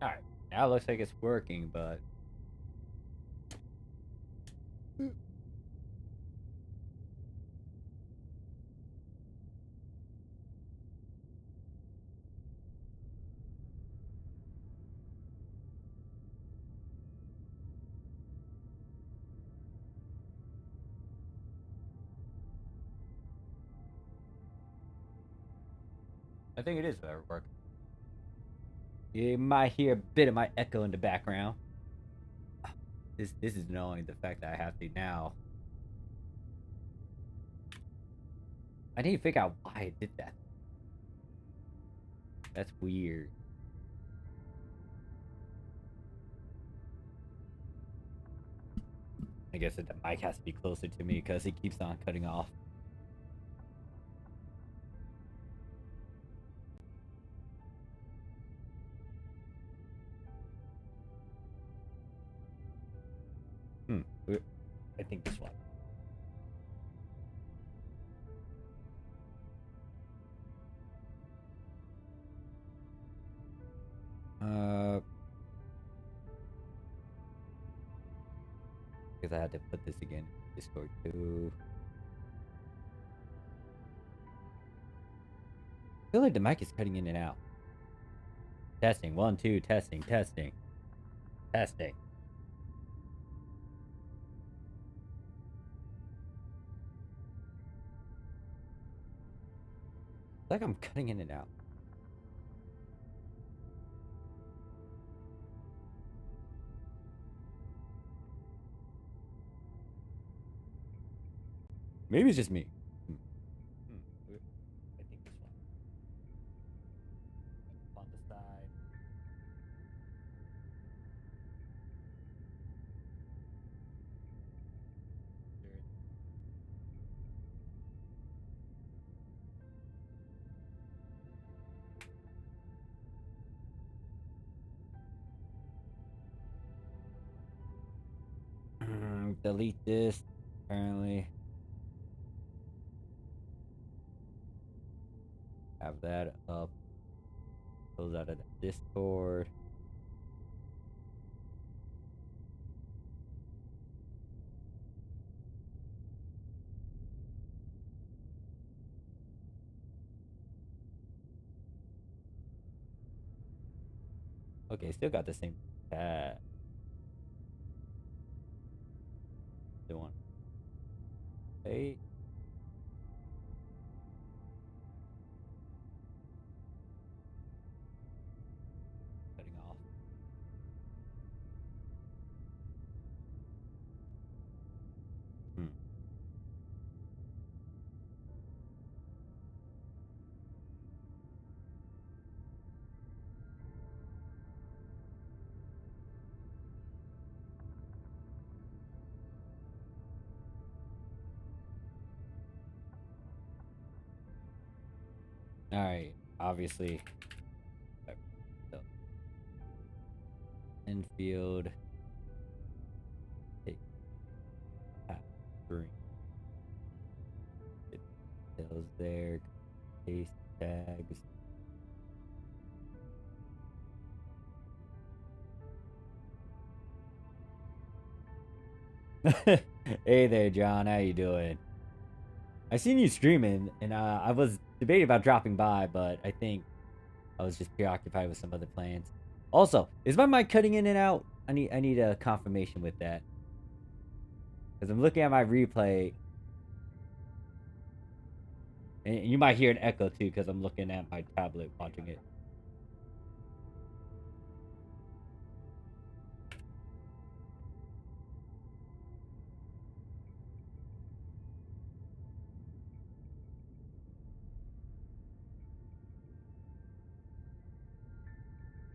Alright, now it looks like it's working, but... I think it is working. You might hear a bit of my echo in the background. This is annoying, the fact that I have to now. I need to figure out why I did that. That's weird. I guess that the mic has to be closer to me because it keeps on cutting off. I think this one. Because I had to put this again in Discord too. I feel like the mic is cutting in and out. Testing, 1, 2, testing. It's like I'm cutting in and out. Maybe it's just me. I think this one. On the side. Delete this, apparently. Have that up. Close out of the Discord. Okay, still got the same tab. Still want. Hey. Cutting off. Alright, obviously. So, Enfield. Take green. Details there. Paste tags. Hey there, John. How you doing? I seen you streaming, and I was debating about dropping by, but I think I was just preoccupied with some other plans. Also, is my mic cutting in and out? I need a confirmation with that. Because I'm looking at my replay. And you might hear an echo too, because I'm looking at my tablet watching it.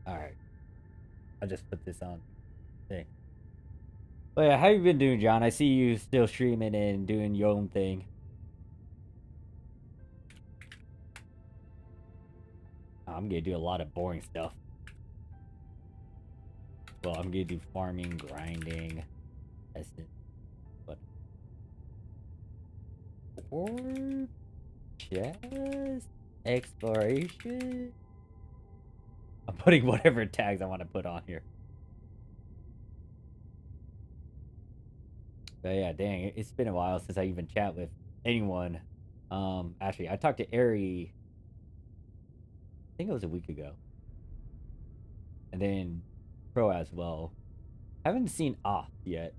Alright. I'll just put this on thing. But yeah, how you been doing, John? I see you still streaming and doing your own thing. I'm gonna do a lot of boring stuff. Well, I'm gonna do farming, grinding, testing, but or chest exploration. I'm putting whatever tags I want to put on here. But yeah, dang, it's been a while since I even chat with anyone. Actually, I talked to Ari, I think it was a week ago. And then Pro as well. I haven't seen Off yet.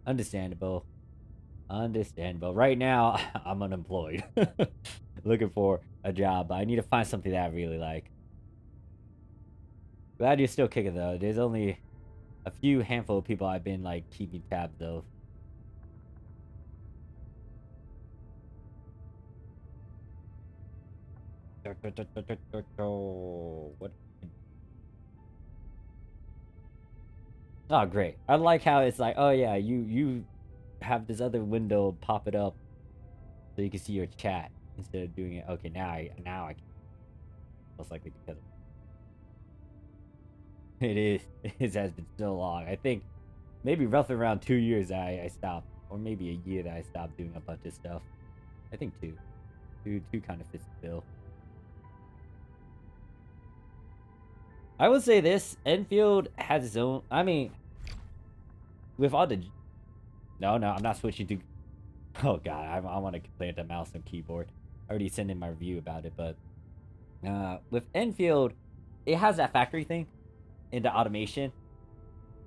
Understandable. Understandable. Right now, I'm unemployed. Looking for a job, but I need to find something that I really like. Glad you're still kicking though. There's only a few handful of people I've been like keeping tabs of. What? Oh, great. I like how it's like, oh yeah, you have this other window pop it up so you can see your chat instead of doing it. Okay, now I can. Most likely because it is. It has been so long. I think maybe roughly around 2 years I stopped, or maybe a year that I stopped doing a bunch of stuff. I think two. Two kind of fits the bill. I would say this Enfield has its own. I mean, with all the. No, I'm not switching to. Oh god, I want to play with the mouse and keyboard. I already sent in my review about it, but with Enfield, it has that factory thing in the automation.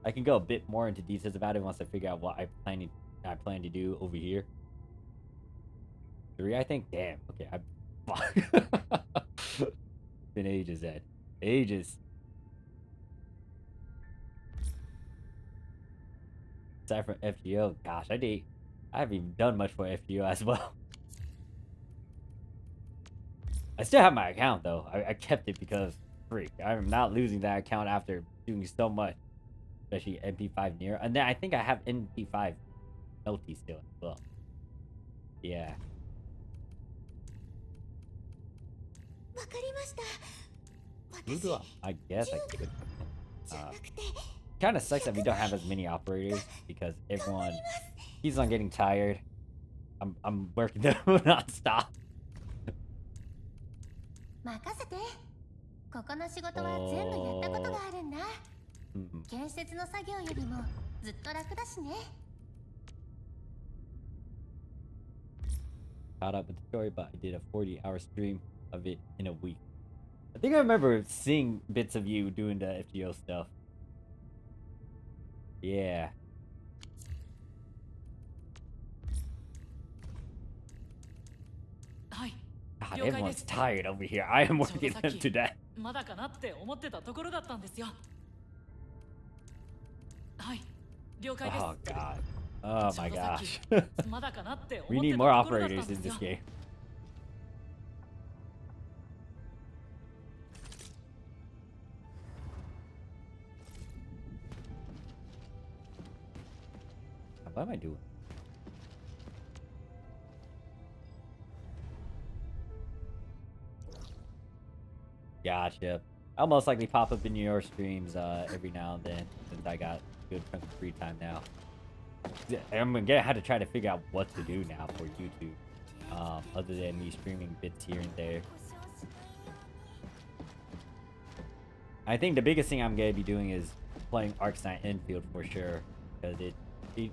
I can go a bit more into details about it once I figure out what I plan to do over here. 3, I think. Damn. Okay, fuck. Been ages, Ed. Ages. Aside from FGO, gosh, I haven't even done much for FGO as well. I still have my account though. I kept it because freak. I'm not losing that account after doing so much, especially MP5 near. And then I think I have MP5 Melty still as well. Yeah. I guess I could. Kind of sucks that we don't have as many operators because everyone keeps on getting tired. I'm working them non-stop. 任せて。ここの仕事は全部やったことがあるんだ。建設の作業よりもずっと楽だしね。Caught up with the story, but I did a 40-hour stream of it in a week. I think I remember seeing bits of you doing the FGO stuff. Yeah. God, everyone's tired over here. I am working them to death. Oh god. Oh my gosh. We need more operators in this game. What am I doing? Gotcha. I'll most likely pop up in your streams every now and then since I got a good chunk of free time now. I'm gonna have to try to figure out what to do now for YouTube, other than me streaming bits here and there. I think the biggest thing I'm gonna be doing is playing Arknights Endfield for sure, because it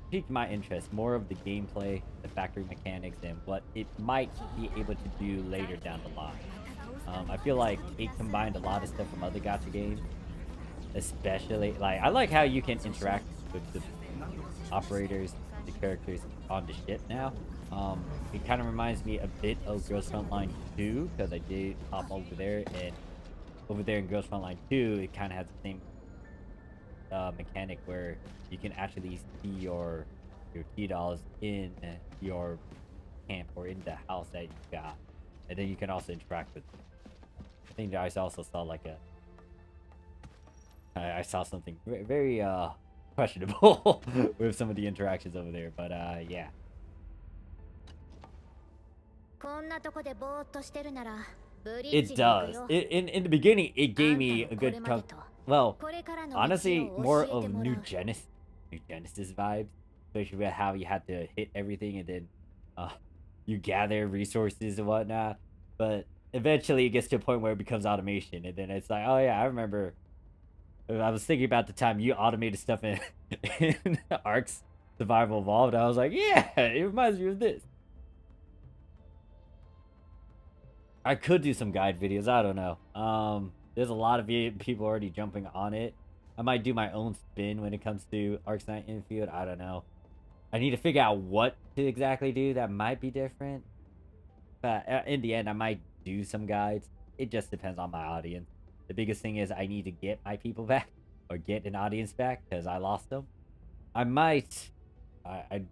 piqued my interest. More of the gameplay, the factory mechanics, and what it might be able to do later down the line. I feel like it combined a lot of stuff from other gacha games, especially like I like how you can interact with the operators, the characters on the ship now. It kind of reminds me a bit of Girls Frontline 2 because I did hop over there, and over there in Girls Frontline 2, it kind of has the same mechanic where you can actually see your T-dolls in your camp or in the house that you got, and then you can also interact with them. I think I also saw like I saw something very questionable with some of the interactions over there, but yeah. It does. In the beginning, it gave me a good chunk well, これからの道 honestly, を more 教えて of もら New う Genesis vibes, especially with how you had to hit everything and then uh, you gather resources and whatnot. But eventually, it gets to a point where it becomes automation, and then it's like, oh yeah, I remember. I was thinking about the time you automated stuff in in Ark's Survival Evolved. I was like, yeah, it reminds me of this. I could do some guide videos. I don't know. There's a lot of people already jumping on it. I might do my own spin when it comes to Arknights Endfield. I don't know. I need to figure out what to exactly do that might be different. But in the end, I might do some guides. It just depends on my audience. The biggest thing is I need to get my people back or get an audience back because I lost them. I might. I, I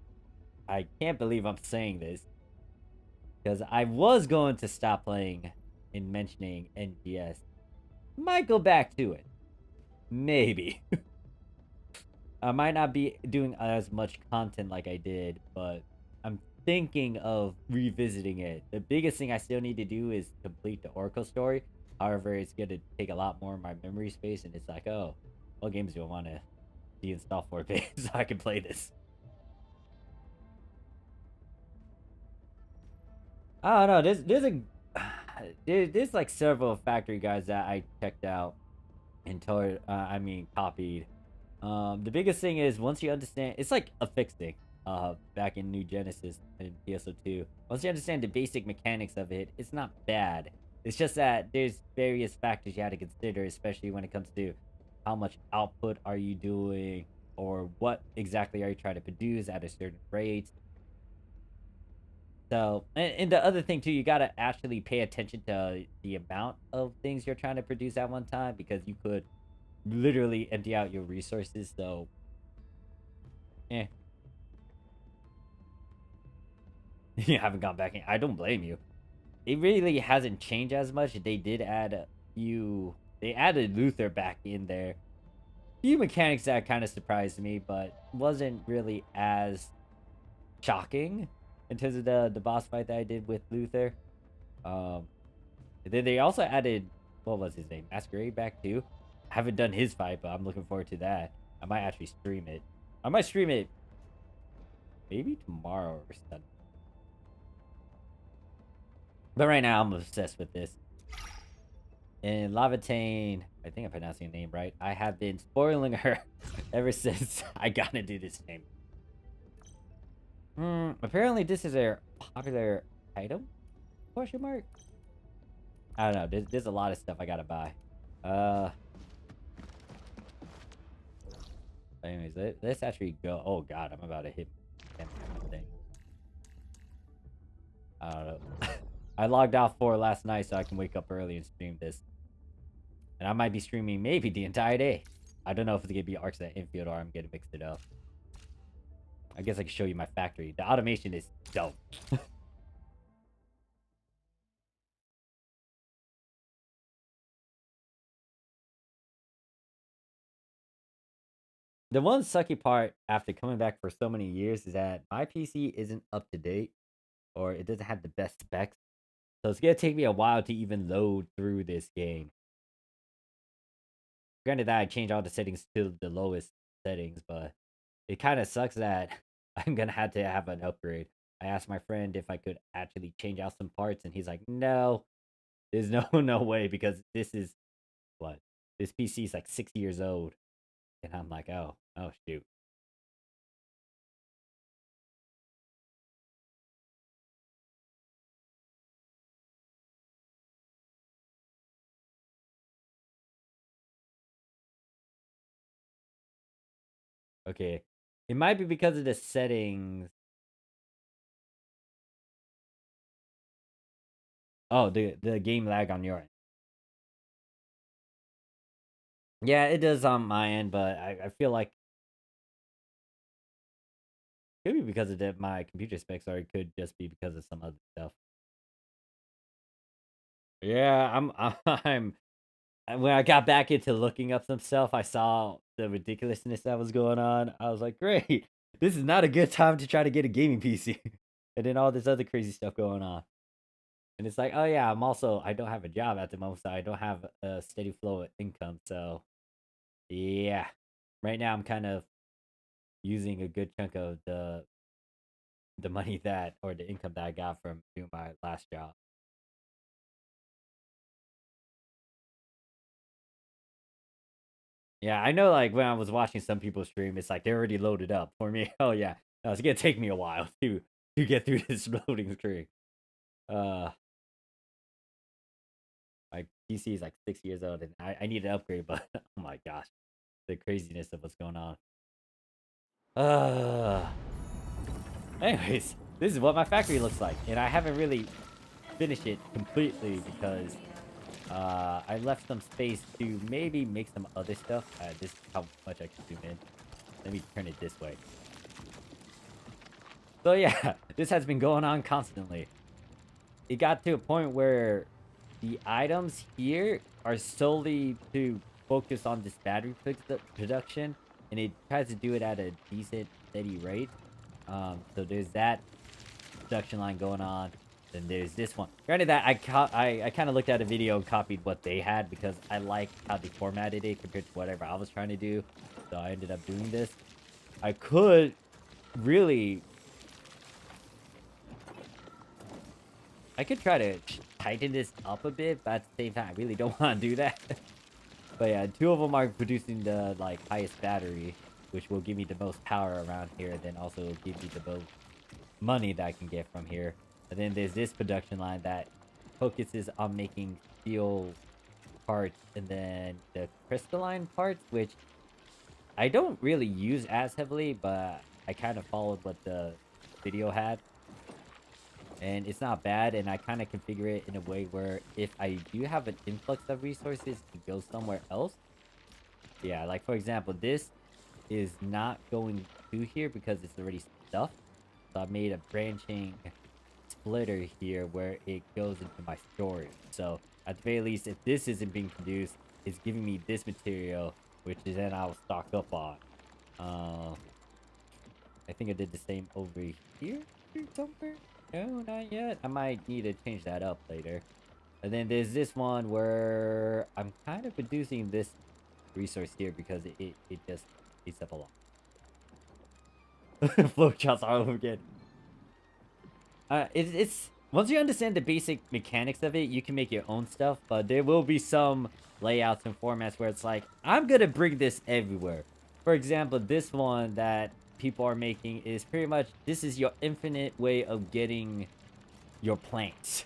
I can't believe I'm saying this because I was going to stop playing and mentioning NGS. Might go back to it. Maybe. I might not be doing as much content like I did, but I'm thinking of revisiting it. The biggest thing I still need to do is complete the Oracle story. However, it's going to take a lot more of my memory space, and it's like, oh, what games do I want to deinstall for a bit so I can play this? I don't know. There's like several factory guys that I checked out and told. I mean, copied. The biggest thing is once you understand, it's like a fixing. Back in New Genesis and PSO2. Once you understand the basic mechanics of it, it's not bad. It's just that there's various factors you have to consider, especially when it comes to how much output are you doing, or what exactly are you trying to produce at a certain rate. So, and the other thing too, you gotta actually pay attention to the amount of things you're trying to produce at one time because you could literally empty out your resources. So, eh, you haven't gone back in. I don't blame you. It really hasn't changed as much. They did add a few. They added Luther back in there. Few mechanics that kind of surprised me, but wasn't really as shocking in terms of the boss fight that I did with Luther. Um, then they also added, what was his name? Masquerade back too. I haven't done his fight, but I'm looking forward to that. I might actually stream it. I might stream it maybe tomorrow or something. But right now, I'm obsessed with this. And Lavatane, I think I'm pronouncing her name right. I have been spoiling her ever since I got to do this game. Apparently this is a popular item? Question mark? I don't know. There's a lot of stuff I gotta buy. Anyways, let's actually go. Oh god, I'm about to hit thing. I don't know. I logged out for last night so I can wake up early and stream this. And I might be streaming maybe the entire day. I don't know if it's gonna be Arknights Endfield or I'm gonna mix it up. I guess I can show you my factory. The automation is dope. The one sucky part after coming back for so many years is that my PC isn't up to date or it doesn't have the best specs. So it's gonna take me a while to even load through this game. Granted that I changed all the settings to the lowest settings, but it kind of sucks that I'm gonna have to have an upgrade. I asked my friend if I could actually change out some parts, and he's like, "No, there's no no way because this is what this PC is like 6 years old." And I'm like, "Oh shoot." Okay, it might be because of the settings. Oh, the game lag on your end. Yeah, it does on my end, but I feel like it could be because of my computer specs, or it could just be because of some other stuff. Yeah, I'm when I got back into looking up some stuff, I saw the ridiculousness that was going on. I was like, great, this is not a good time to try to get a gaming PC. And then all this other crazy stuff going on. And it's like, oh yeah, I don't have a job at the moment, so I don't have a steady flow of income. So Yeah. Right now I'm kind of using a good chunk of the money that or the income that I got from doing my last job. Yeah, I know like when I was watching some people stream, it's like they're already loaded up. For me, oh yeah. No, it's gonna take me a while to get through this loading screen. Uh my PC is like 6 years old and I need an upgrade, but oh my gosh, the craziness of what's going on. Uh anyways, this is what my factory looks like. And I haven't really finished it completely because I left some space to maybe make some other stuff. This is how much I can zoom in. Let me turn it this way. So yeah, this has been going on constantly. It got to a point where the items here are solely to focus on this battery production, and it tries to do it at a decent, steady rate. So there's that production line going on. Then there's this one. Granted that I kind of looked at a video and copied what they had because I liked how they formatted it compared to whatever I was trying to do. So I ended up doing this. I could really I could try to tighten this up a bit, but at the same time, I really don't want to do that. But yeah, two of them are producing the like highest battery, which will give me the most power around here, and then also give me the most money that I can get from here. And then there's this production line that focuses on making steel parts, and then the crystalline parts, which I don't really use as heavily, but I kind of followed what the video had. And it's not bad, and I kind of configure it in a way where if I do have an influx of resources to go somewhere else, yeah, like for example, this is not going to here because it's already stuffed. So I made a branching splitter here where it goes into my storage. So at the very least, if this isn't being produced, it's giving me this material, which is then I'll stock up on. Uh, I think I did the same over here somewhere. No, not yet. I might need to change that up later. And then there's this one where I'm kind of producing this resource here because it just eats up a lot. Flowcharts all over again. It's once you understand the basic mechanics of it, you can make your own stuff. But there will be some layouts and formats where it's like, I'm gonna bring this everywhere. For example, this one that people are making is pretty much this is your infinite way of getting your plants.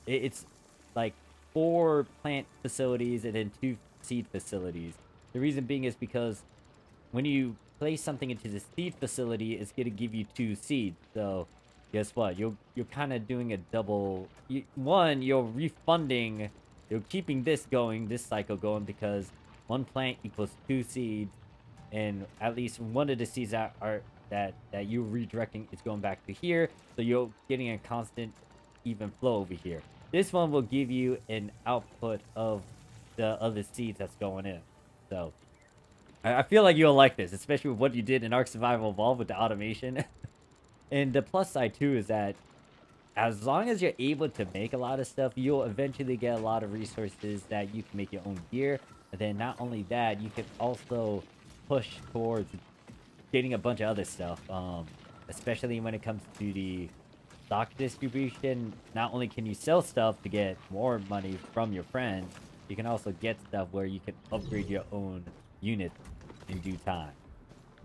It's like 4 plant facilities and then 2 seed facilities. The reason being is because when you place something into the seed facility, it's gonna give you 2 seeds. So guess what? You're kind of doing a double. One, you're refunding. You're keeping this going, this cycle going, because 1 plant equals 2 seeds, and at least one of the seeds that you're redirecting is going back to here. So you're getting a constant even flow over here. This one will give you an output of the other seeds that's going in. So I feel like you'll like this, especially with what you did in Ark Survival Evolved with the automation. And the plus side too is that as long as you're able to make a lot of stuff, you'll eventually get a lot of resources that you can make your own gear. And then not only that, you can also push towards getting a bunch of other stuff. Especially when it comes to the stock distribution. Not only can you sell stuff to get more money from your friends, you can also get stuff where you can upgrade your own units in due time.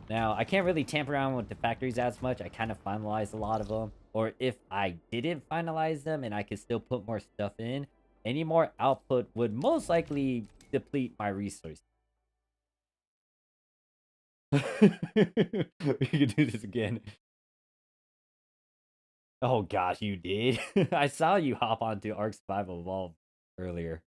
Now, I can't really tamper around with the factories as much. I kind of finalized a lot of them. Or if I didn't finalize them and I could still put more stuff in, any more output would most likely deplete my resources. We could do this again. Oh gosh, you did. I saw you hop onto Ark Survival Evolved earlier.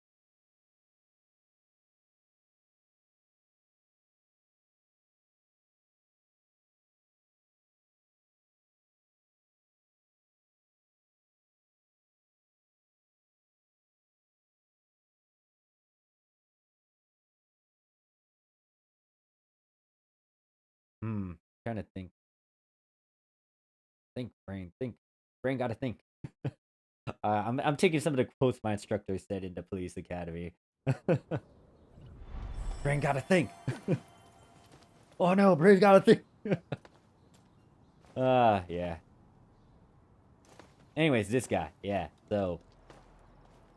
Trying to think. Think, brain. Think. Brain gotta think. I'm taking some of the quotes my instructor said in the police academy. Brain gotta think. Oh no, brain gotta think. Yeah. Anyways, this guy, yeah. So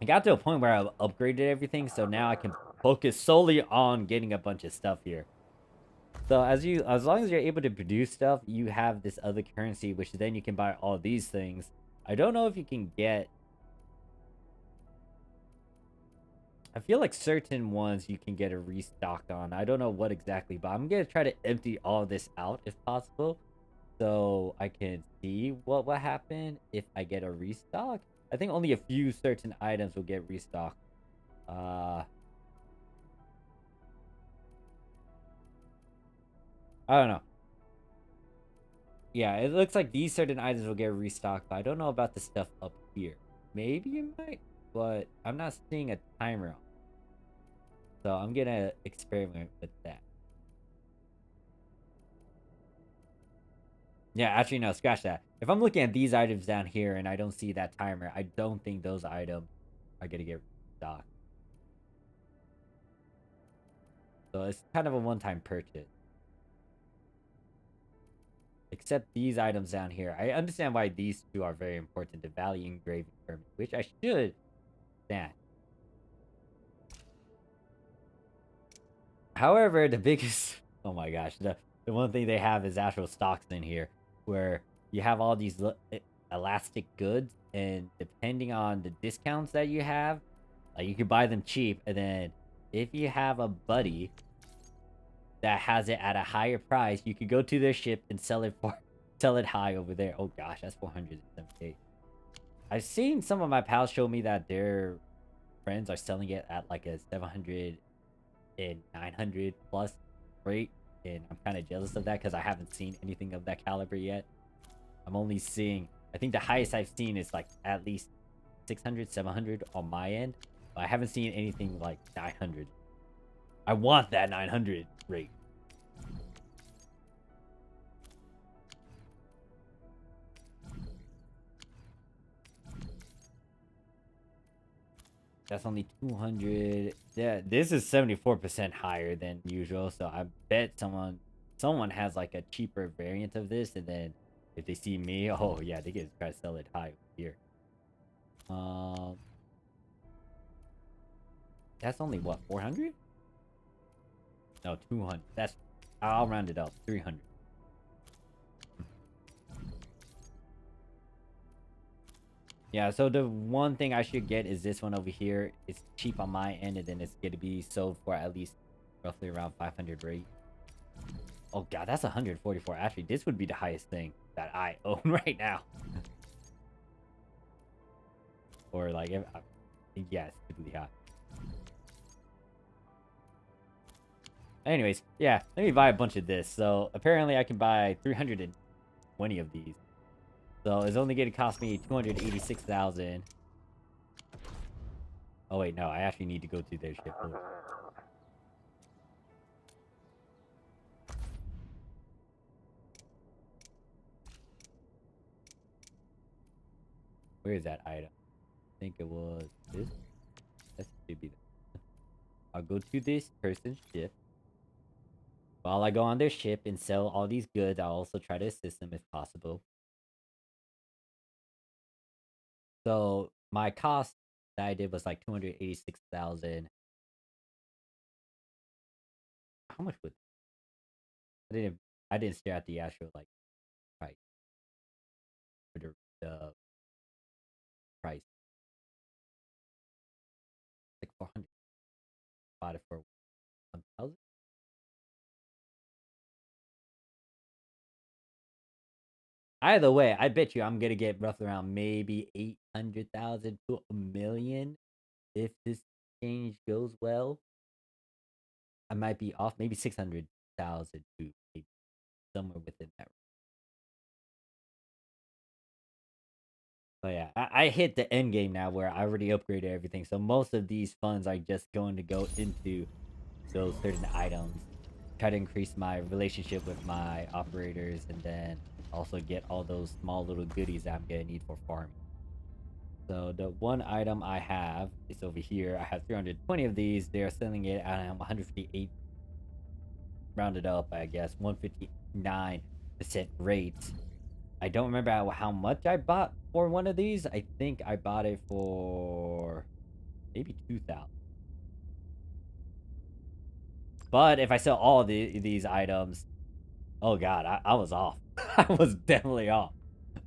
I got to a point where I upgraded everything, so now I can focus solely on getting a bunch of stuff here. So as long as you're able to produce stuff, you have this other currency, which then you can buy all these things. I don't know if you can get. I feel like certain ones you can get a restock on. I don't know what exactly, but I'm gonna try to empty all of this out if possible, so I can see what will happen if I get a restock. I think only a few certain items will get restocked. I don't know. Yeah, it looks like these certain items will get restocked, but I don't know about the stuff up here. Maybe it might, but I'm not seeing a timer on. So I'm gonna experiment with that. Yeah, actually, no, scratch that. If I'm looking at these items down here and I don't see that timer, I don't think those items are gonna get restocked. So it's kind of a one-time purchase. Except these items down here. I understand why these two are very important. The value engraving permit, which I should stand. However, the biggest... Oh my gosh. The one thing they have is actual stocks in here. Where you have all these elastic goods. And depending on the discounts that you have, like you can buy them cheap. And then if you have a buddy that has it at a higher price, you could go to their ship and sell it high over there. Oh gosh, that's 478. I've seen some of my pals show me that their friends are selling it at like a 700 and 900 plus rate, and I'm kind of jealous of that because I haven't seen anything of that caliber yet. I'm only seeing, I think the highest I've seen is like at least 600, 700 on my end, but I haven't seen anything like 900. I want that 900 rate. That's only 200. Yeah, this is 74% higher than usual. So I bet someone has like a cheaper variant of this, and then if they see me, oh yeah, they get to try to sell it high here. That's only what, 400? No, 200. I'll round it up, 300. Yeah, so the one thing I should get is this one over here. It's cheap on my end, and then it's going to be sold for at least roughly around 500 rate. Oh god, that's 144. Actually, this would be the highest thing that I own right now. Or like, yeah, it's typically high. Anyways, yeah, let me buy a bunch of this. So apparently I can buy 320 of these. So it's only going to cost me 286,000. Oh wait, no, I actually need to go to their ship. Where is that item? I think it was this. That should be that. I'll go to this person's ship. While I go on their ship and sell all these goods, I'll also try to assist them if possible. So my cost that I did was like 286,000. How much would I didn't stare at the actual like price for the price. Like 400. Bought it for 1,000. Either way, I bet you I'm gonna get roughly around maybe 800,000 to a million if this change goes well. I might be off, maybe 600,000 to maybe somewhere within that. But yeah, I hit the end game now where I already upgraded everything. So most of these funds are just going to go into those certain items. Try to increase my relationship with my operators, and then also get all those small little goodies that I'm gonna need for farming. So the one item I have is over here. I have 320 of these. They're selling it at 158 rounded up, I guess, 159% rates. I don't remember how much I bought for one of these. I think I bought it for maybe 2,000. But if I sell all these items, oh god, I was off. I was definitely off.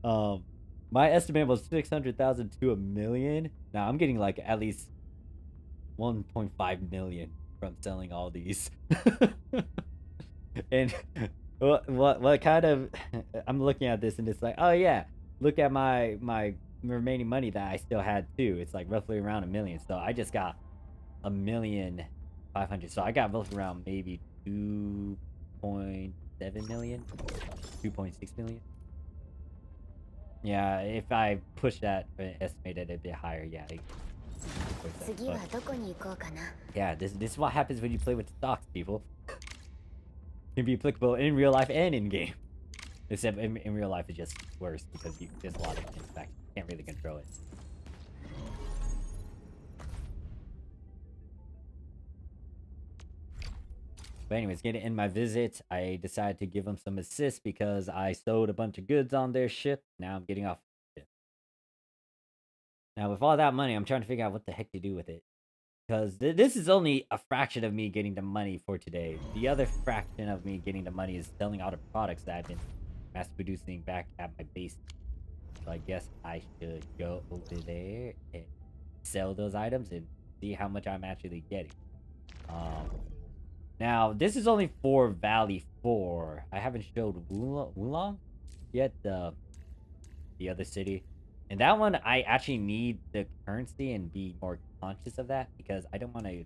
Um, my estimate was 600,000 to 1,000,000. Now I'm getting like at least 1.5 million from selling all these. And what kind of I'm looking at this and it's like, oh yeah, look at my remaining money that I still had too. It's like roughly around 1,000,000. So I just got 1,500,000. So I got roughly around maybe 2.7 million, 2.6 million. Yeah, if I push that estimated a bit higher, yeah. Yeah, this is what happens when you play with stocks, people. Can be applicable in real life and in game. Except in real life, it's just worse because there's a lot of things back. You can't really control it. But anyways, getting in my visit, I decided to give them some assists because I sold a bunch of goods on their ship. Now I'm getting off the ship. Now with all that money, I'm trying to figure out what the heck to do with it. Because this is only a fraction of me getting the money for today. The other fraction of me getting the money is selling all the products that I've been mass producing back at my base. So I guess I should go over there and sell those items and see how much I'm actually getting. Now, this is only for Valley 4. I haven't showed Wulong yet, the other city. And that one, I actually need the currency and be more conscious of that because I don't want to...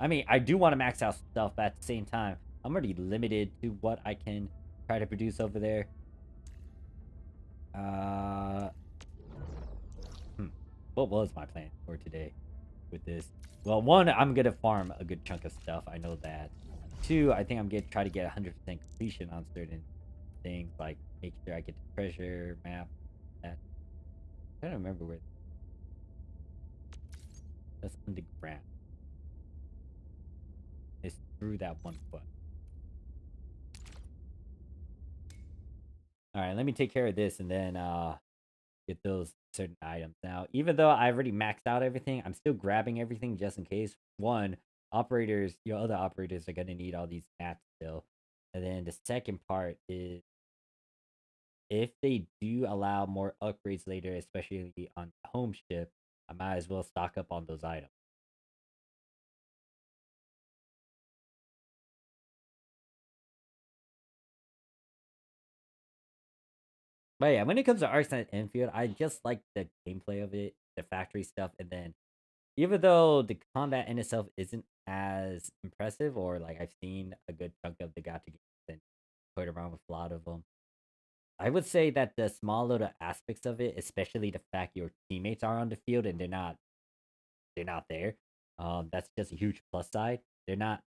I mean, I do want to max out stuff, but at the same time, I'm already limited to what I can try to produce over there. What was my plan for today with this? Well, one, I'm going to farm a good chunk of stuff. I know that. Two, I think I'm going to try to get 100% completion on certain things, like make sure I get the treasure map. That. I don't remember where. That's underground. It's through that one foot. Alright, let me take care of this and then get those certain items. Now, even though I've already maxed out everything, I'm still grabbing everything just in case. One, operators, your other operators are gonna need all these mats still. And then the second part is if they do allow more upgrades later, especially on the home ship, I might as well stock up on those items. But yeah, when it comes to Arknights Endfield, I just like the gameplay of it, the factory stuff, and then even though the combat in itself isn't as impressive, or like I've seen a good chunk of the gacha games and played around with a lot of them, I would say that the small little aspects of it, especially the fact your teammates are on the field and they're not there, that's just a huge plus side. They're not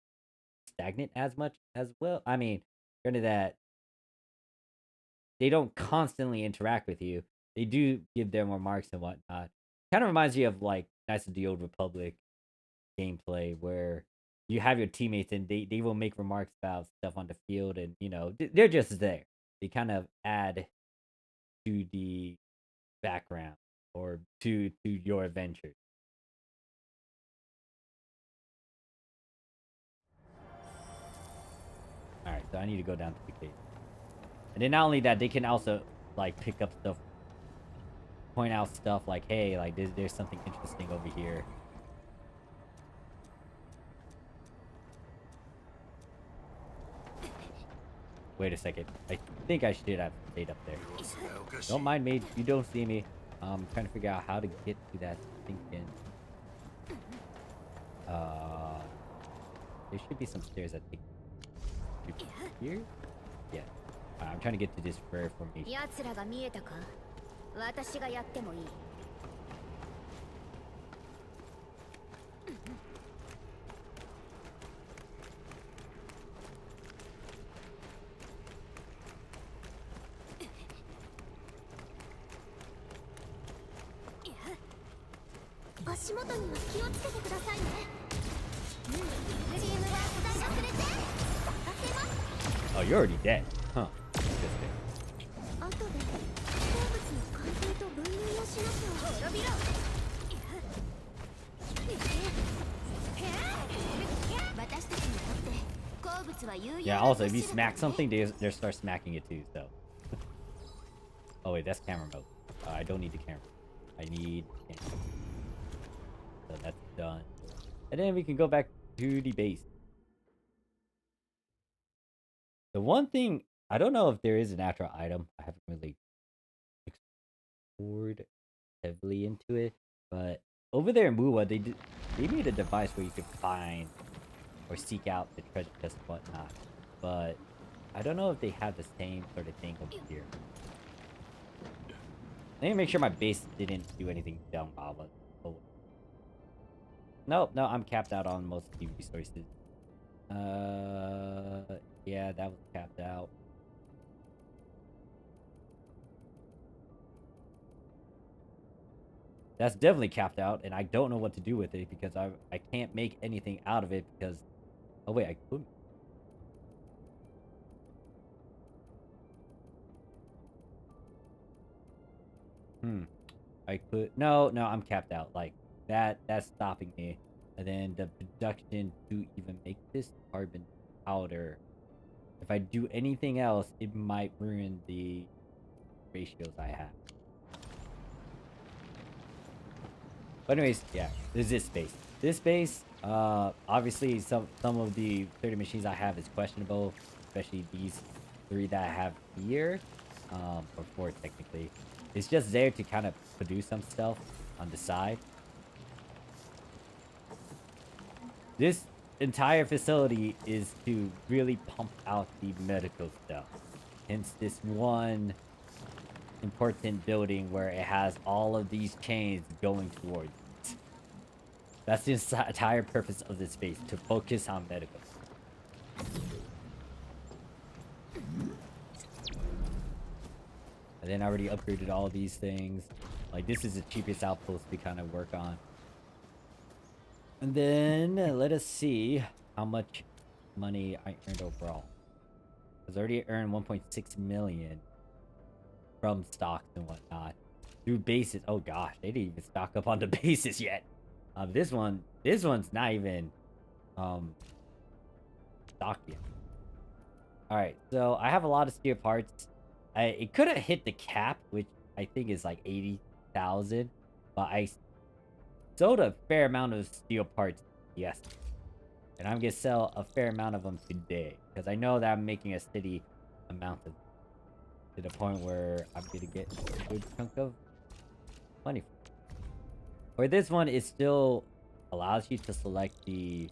stagnant as much as well. I mean, granted that they don't constantly interact with you. They do give them remarks and whatnot. Kind of reminds me of like Knights of the Old Republic gameplay where you have your teammates and they will make remarks about stuff on the field and they're just there. They kind of add to the background or to your adventure. All right, so I need to go down to the cave. And then not only that, they can also like pick up stuff, point out stuff like, hey, like there's something interesting over here. Wait a second. I think I should have stayed up there. Don't mind me. You don't see me. I'm trying to figure out how to get to that thinking. There should be some stairs that take here. Yeah. I'm trying to get to this rare formation. 足元には気をつけてくださいね。チームワークが遅れて任せます。 Oh, you're already dead. Huh. 後で鉱物の鑑定と分類をしなきゃ。滅びろ。私たちにとって鉱物は有用な。 Yeah, also, if you smack something, they start smacking it too, so. Oh, wait, that's camera mode. I don't need the camera. I need camera. So that's done. And then we can go back to the base. The one thing, I don't know if there is a natural item. I haven't really explored heavily into it. But over there in Muwa, they made a device where you could find or seek out the treasure chest and whatnot. But I don't know if they have the same sort of thing over here. Let me make sure my base didn't do anything dumb while I was. Oh. No, I'm capped out on most of the resources. Yeah, that was capped out. That's definitely capped out, and I don't know what to do with it because I can't make anything out of it because... Oh wait, I couldn't. I could... No, I'm capped out. Like, that's stopping me. And then the production to even make this carbon powder. If I do anything else, it might ruin the ratios I have. But anyways, yeah, there's this space. This space, obviously some of the 30 machines I have is questionable, especially these 3 that I have here, or 4 technically. It's just there to kind of produce some stuff on the side. This entire facility is to really pump out the medical stuff. Hence this one important building where it has all of these chains going towards it. That's the entire purpose of this space, to focus on medical. And then I already upgraded all of these things. Like, this is the cheapest outpost to kind of work on. And then let us see how much money I earned overall. Because I already earned 1.6 million from stocks and whatnot through bases. Oh gosh, they didn't even stock up on the bases yet. This one's not even stocked yet. All right, so I have a lot of steel parts. It could have hit the cap, which I think is like 80,000, but I sold a fair amount of steel parts yesterday, and I'm gonna sell a fair amount of them today because I know that I'm making a steady amount of them, to the point where I'm gonna get a good chunk of money for it. For this one, it still allows you to select the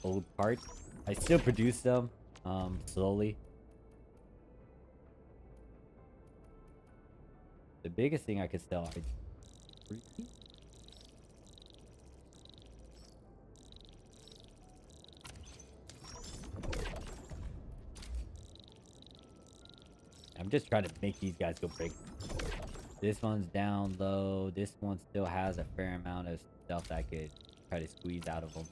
old parts. I still produce them slowly. The biggest thing I could sell are 3. I'm just trying to make these guys go break. This one's down low. This one still has a fair amount of stuff that I could try to squeeze out of them.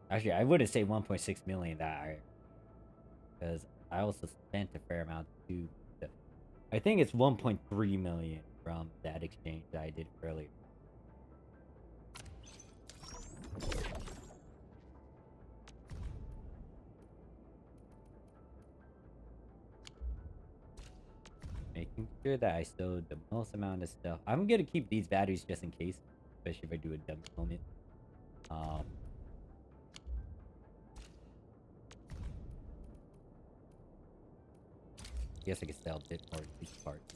Actually, I wouldn't say 1.6 million that I... because I also spent a fair amount too. I think it's 1.3 million from that exchange that I did earlier. Making sure that I sold the most amount of stuff. I'm gonna keep these batteries just in case, especially if I do a dump moment. I guess I could sell a bit more of these parts.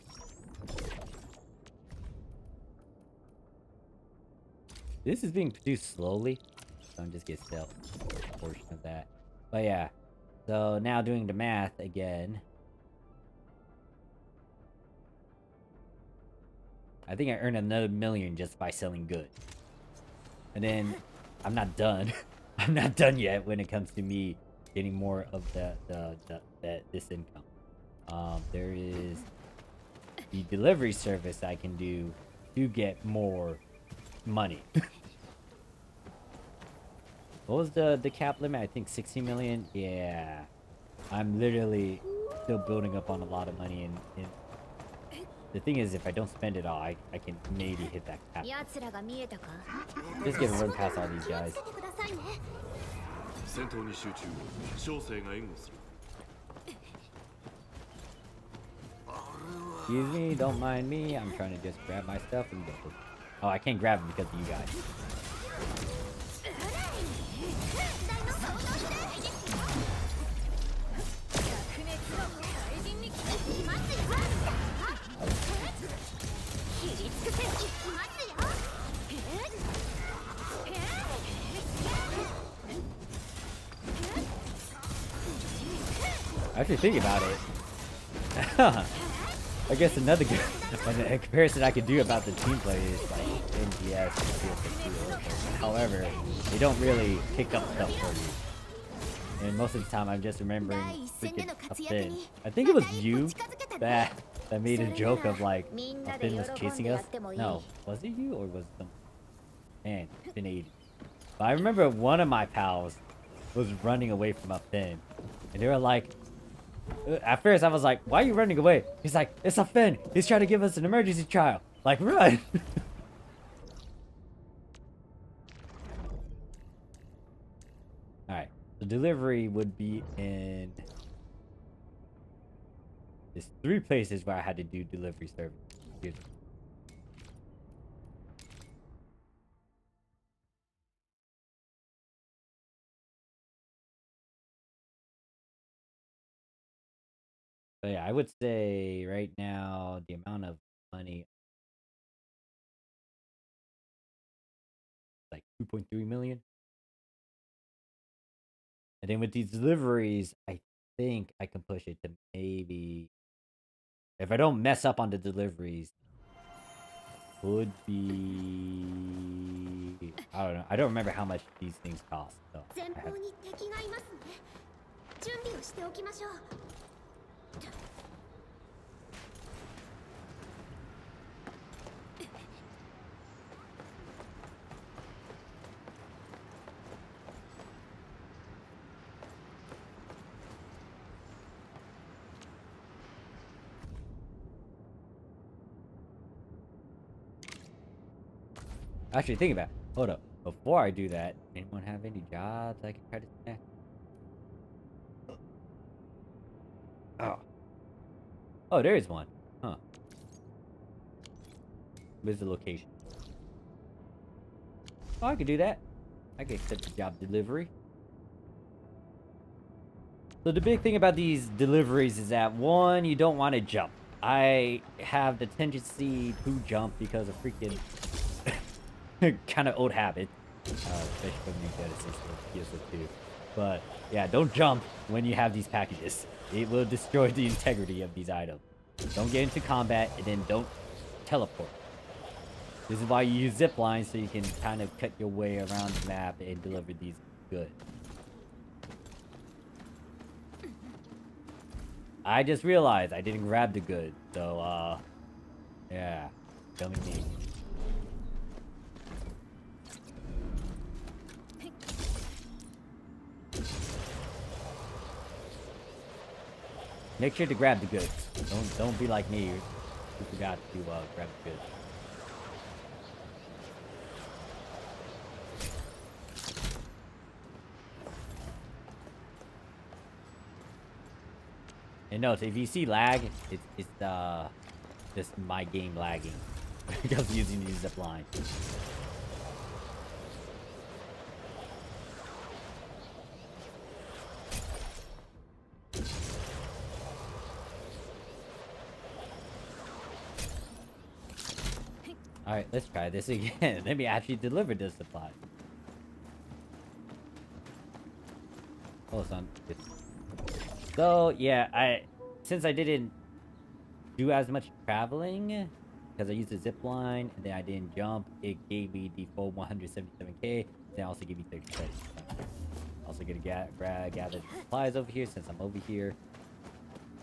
This is being produced slowly, so I'm just gonna sell a portion of that. But yeah, so now doing the math again. I think I earned another 1 million just by selling goods. And then I'm not done. I'm not done yet when it comes to me getting more of this income. There is the delivery service I can do to get more money. What was the cap limit? I think 60 million. Yeah, I'm literally still building up on a lot of money, and the thing is, if I don't spend it all, I can maybe hit that cap. Just gonna run past all these guys. Excuse me, don't mind me. I'm trying to just grab my stuff and go. Oh, I can't grab it because of you guys. Actually, think about it. I guess another good comparison I could do about the team play is like NGS and CSS. However, they don't really pick up stuff for you. And most of the time, I'm just remembering freaking a Finn. I think it was you that made a joke of like a Finn was chasing us. No, was it you or was it someone? Man, Finn 80. But I remember one of my pals was running away from a Finn, and they were like. At first, I was like, why are you running away? He's like, it's a Finn. He's trying to give us an emergency trial. Like, run. Alright. The delivery would be in... There's 3 places where I had to do delivery service. Excuse me. So yeah, I would say right now the amount of money like 2.3 million. And then with these deliveries, I think I can push it to maybe if I don't mess up on the deliveries, would be I don't know. I don't remember how much these things cost. So I have... Actually, think about it. Hold up. Before I do that, anyone have any jobs I can try to snag? Oh. Oh, there is one. Huh. Where's the location? Oh, I could do that. I can accept the job delivery. So the big thing about these deliveries is that, one, you don't want to jump. I have the tendency to jump because of freaking kind of old habit. Especially from the Genesis or PS2. But yeah, don't jump when you have these packages. It will destroy the integrity of these items. Don't get into combat and then don't teleport. This is why you use zip lines, so you can kind of cut your way around the map and deliver these goods. I just realized I didn't grab the goods, so yeah, dummy me. Make sure to grab the goods. Don't be like me who forgot to grab the goods. And note, if you see lag, it's just my game lagging because I'm using these zip lines. Alright, let's try this again. Let me actually deliver this supply. Oh, son. So, yeah, since I didn't do as much traveling, because I used a zip line and then I didn't jump, it gave me the full 177k. Then also gave me 30 credits. Also gonna gather the supplies over here since I'm over here.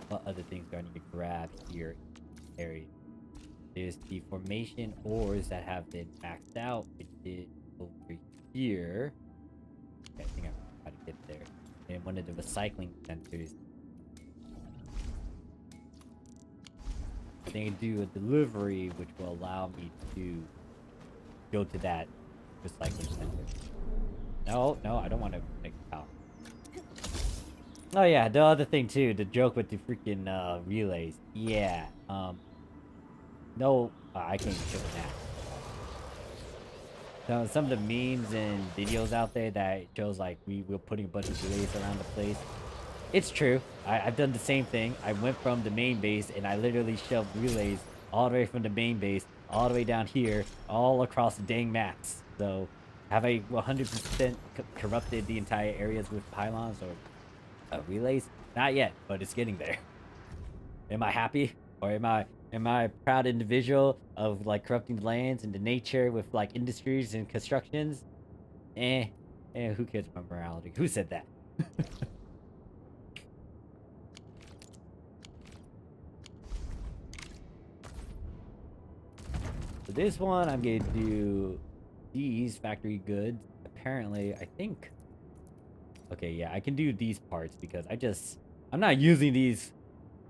What other things do I need to grab here in this area? There's the formation ores that have been maxed out, which is over here. Okay, I think I know how to get there. And one of the recycling centers. I think I do a delivery, which will allow me to go to that recycling center. No, I don't want to make power. Oh yeah, the other thing too, the joke with the freaking relays. Yeah, no, I can't even show it now. So some of the memes and videos out there that shows like we're putting a bunch of relays around the place. It's true. I've done the same thing. I went from the main base and I literally shoved relays all the way from the main base all the way down here, all across the dang maps. So have I 100% corrupted the entire areas with pylons or relays? Not yet, but it's getting there. Am I happy? Or am I a proud individual of like corrupting the lands and the nature with like industries and constructions? Who cares about morality? Who said that? So this one, I'm going to do these factory goods. Apparently, I think... Okay, yeah, I can do these parts because I'm not using these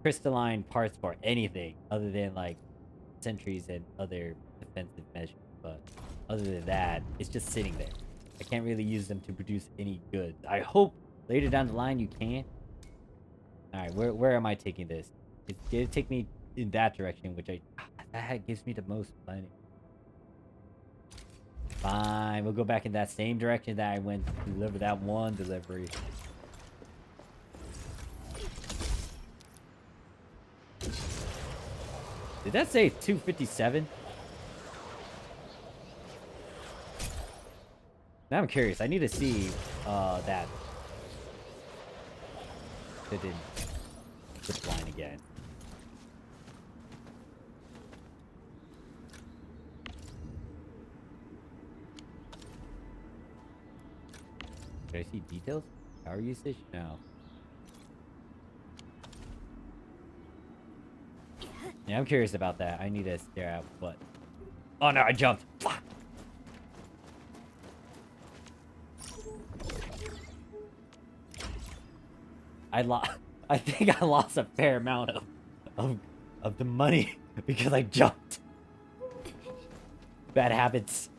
crystalline parts for anything other than, like, sentries and other defensive measures. But other than that, it's just sitting there. I can't really use them to produce any goods. I hope later down the line you can. Alright, where am I taking this? It's going to take me in that direction, which that gives me the most money. Fine, we'll go back in that same direction that I went to deliver that one delivery. Did that say 257? Now I'm curious. I need to see that. It didn't zip line again. Did I see details? Power usage? No. Yeah, I'm curious about that. I need to stare at what. Oh no, I jumped. Fuck. I think I lost a fair amount of the money because I jumped. Bad habits.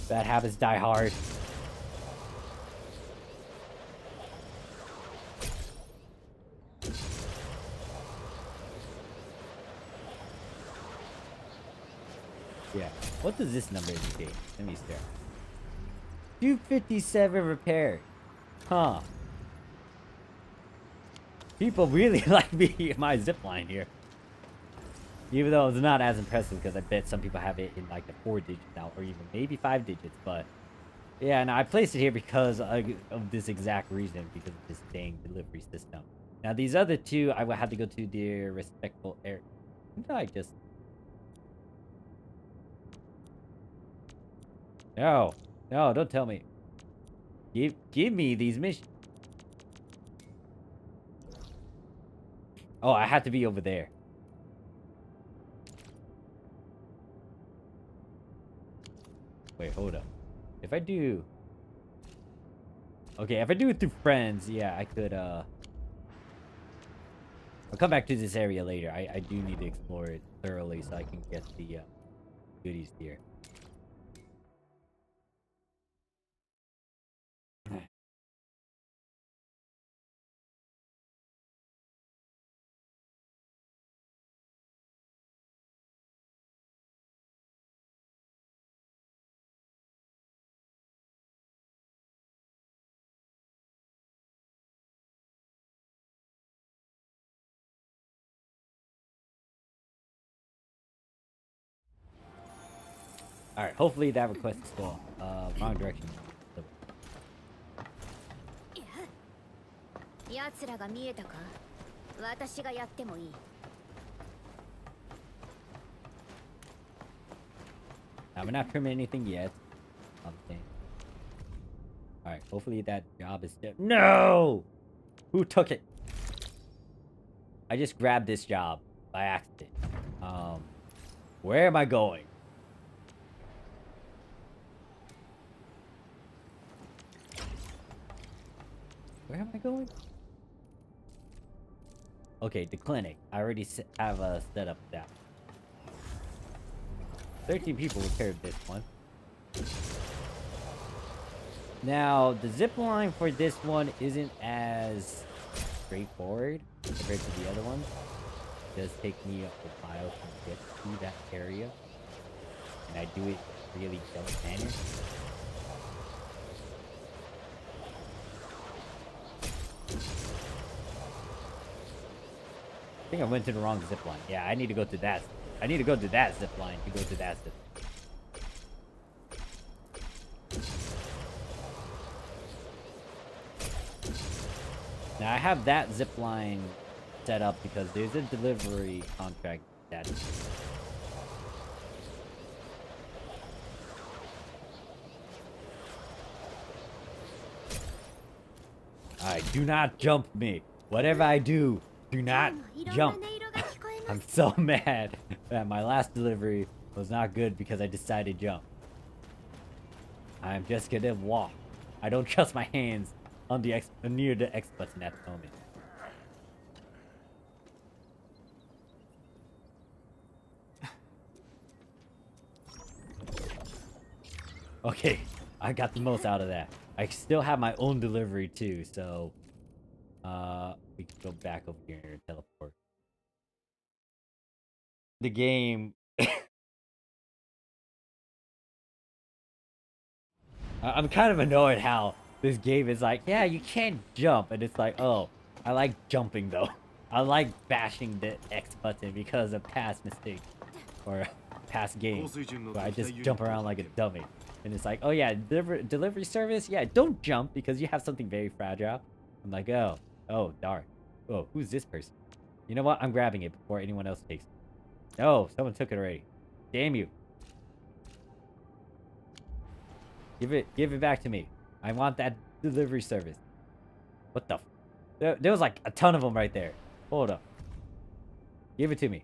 Bad habits die hard. Yeah. What does this number indicate? Let me stare. 257 repair. Huh. People really like me my zipline here. Even though it's not as impressive because I bet some people have it in like the 4 digits now or even maybe 5 digits. But yeah, and I placed it here because of this exact reason, because of this dang delivery system. Now these other two, I will have to go to their respectful area. I just... No, don't tell me. Give me these missions. Oh, I have to be over there. Wait, hold up. If I do... Okay, if I do it through friends, yeah, I could, I'll come back to this area later. I do need to explore it thoroughly so I can get the, goodies here. Alright, hopefully that request is full. Wrong direction. 奴らが見えたか？私がやってもいい。I'm not trimming anything yet. Okay. Alright, hopefully that job is still. No! Who took it? I just grabbed this job by accident. Where am I going? Where am I going? Okay, the clinic. I already have a setup down. 13 people repaired this one. Now, the zip line for this one isn't as straightforward compared to the other ones. It does take me a while to get to that area. And I do it really dumb manner. I think I went to the wrong zip line. Yeah, I need to go to that. I need to go to that zip line to go to that zip line. Now I have that zip line set up because there's a delivery contract that. Alright, do not jump me. Whatever I do, do not jump. I'm so mad that my last delivery was not good because I decided to jump. I'm just gonna walk. I don't trust my hands on the near the X button at the moment. Okay, I got the most out of that. I still have my own delivery too, so we can go back over here and teleport. The game. I'm kind of annoyed how this game is like, yeah, you can't jump, and it's like, oh, I like jumping though. I like bashing the X button because of past mistakes or past games where I just jump around like a dummy. And it's like, oh yeah, delivery service, yeah, don't jump because you have something very fragile. I'm like, oh, darn. Oh, who's this person? You know what? I'm grabbing it before anyone else takes it. No, someone took it already. Damn you. Give it back to me. I want that delivery service. What the? There was like a ton of them right there. Hold up. Give it to me.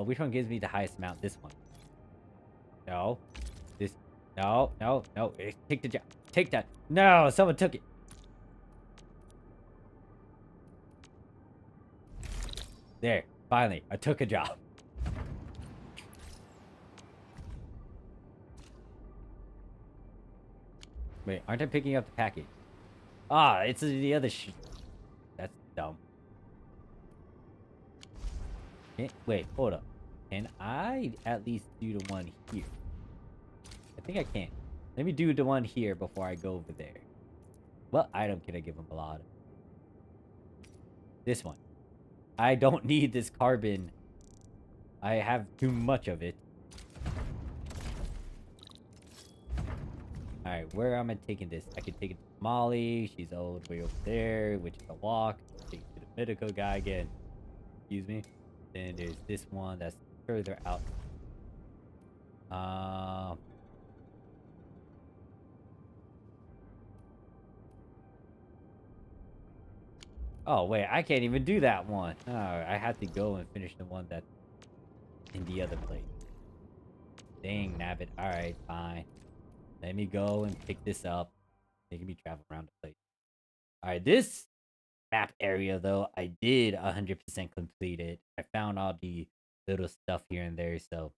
Which one gives me the highest amount? This one. No. This. No. Take the job. Take that. No, someone took it. There. Finally, I took a job. Wait, aren't I picking up the package? Ah, it's the other That's dumb. Wait, hold up. Can I at least do the one here? I think I can. Let me do the one here before I go over there. What item can I give him a lot of? This one. I don't need this carbon. I have too much of it. Alright, where am I taking this? I can take it to Molly. She's all the way over there, which is a walk. Take it to the medical guy again. Excuse me. Then there's this one that's further out. Oh, wait. I can't even do that one. Oh, I have to go and finish the one that's in the other place. Dang, nabbit. Alright, fine. Let me go and pick this up. Making me travel around the place. Alright, this map area, though, I did 100% complete it. I found all the little stuff here and there, so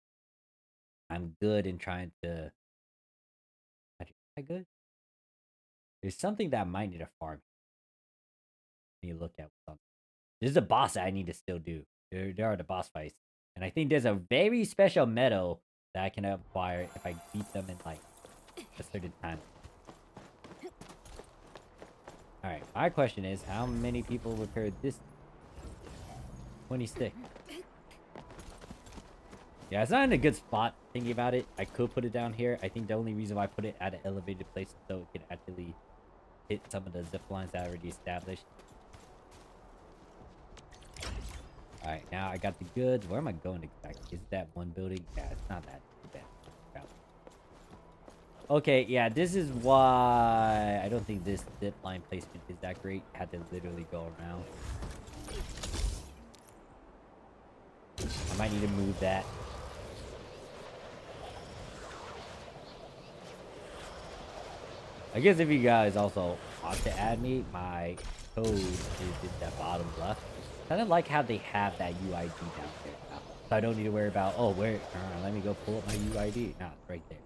I'm good in trying to... Am I good? There's something that I might need to farm. Let me look at something. This is a boss that I need to still do. There are the boss fights. And I think there's a very special medal that I can acquire if I beat them in, like, a certain time. Alright, my question is, how many people repaired this? 26. Yeah, it's not in a good spot thinking about it. I could put it down here. I think the only reason why I put it at an elevated place is so it could actually hit some of the zip lines that I already established. Alright, now I got the goods. Where am I going exactly? Is it that one building? Yeah, it's not that bad. Okay, yeah, this is why I don't think this zip line placement is that great. I had to literally go around. I might need to move that. I guess if you guys also want to add me, my code is in that bottom left. Kind of like how they have that UID down there now. So I don't need to worry about, oh, where, let me go pull up my UID. No, it's right there.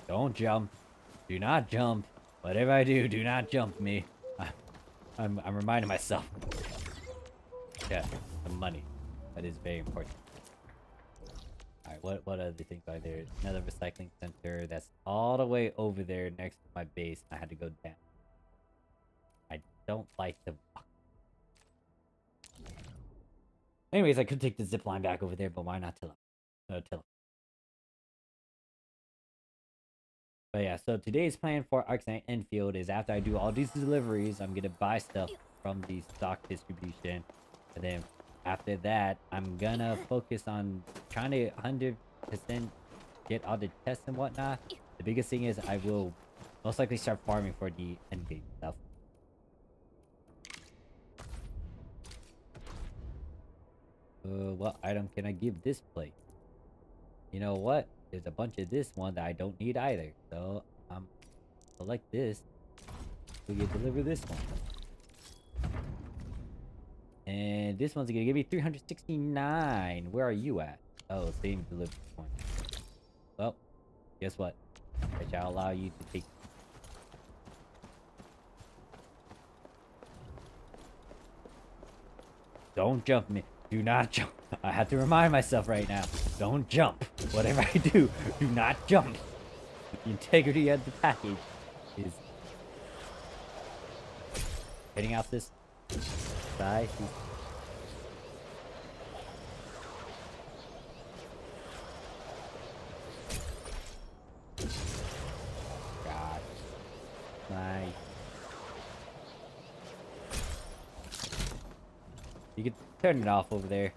Don't jump. Do not jump. Whatever I do, do not jump me. I'm reminding myself. Yeah, the money. That is very important. Alright, what other things are there? Another recycling center that's all the way over there next to my base. I had to go down. I don't like the walk. Anyways, I could take the zip line back over there, but why not tell But yeah, so today's plan for Arknights Endfield is after I do all these deliveries, I'm gonna buy stuff from the stock distribution. And then after that, I'm gonna focus on trying to 100% get all the tests and whatnot. The biggest thing is I will most likely start farming for the endgame stuff. What item can I give this place? You know what? There's a bunch of this one that I don't need either. So select this. We can deliver this one. And this one's gonna give me 369. Where are you at? Oh, same delivery point. Well, guess what? I shall allow you to take. Don't jump me. Do not jump. I have to remind myself right now. Don't jump. Whatever I do not jump. The integrity of the package is heading out this side. God. Nice. You can turn it off over there.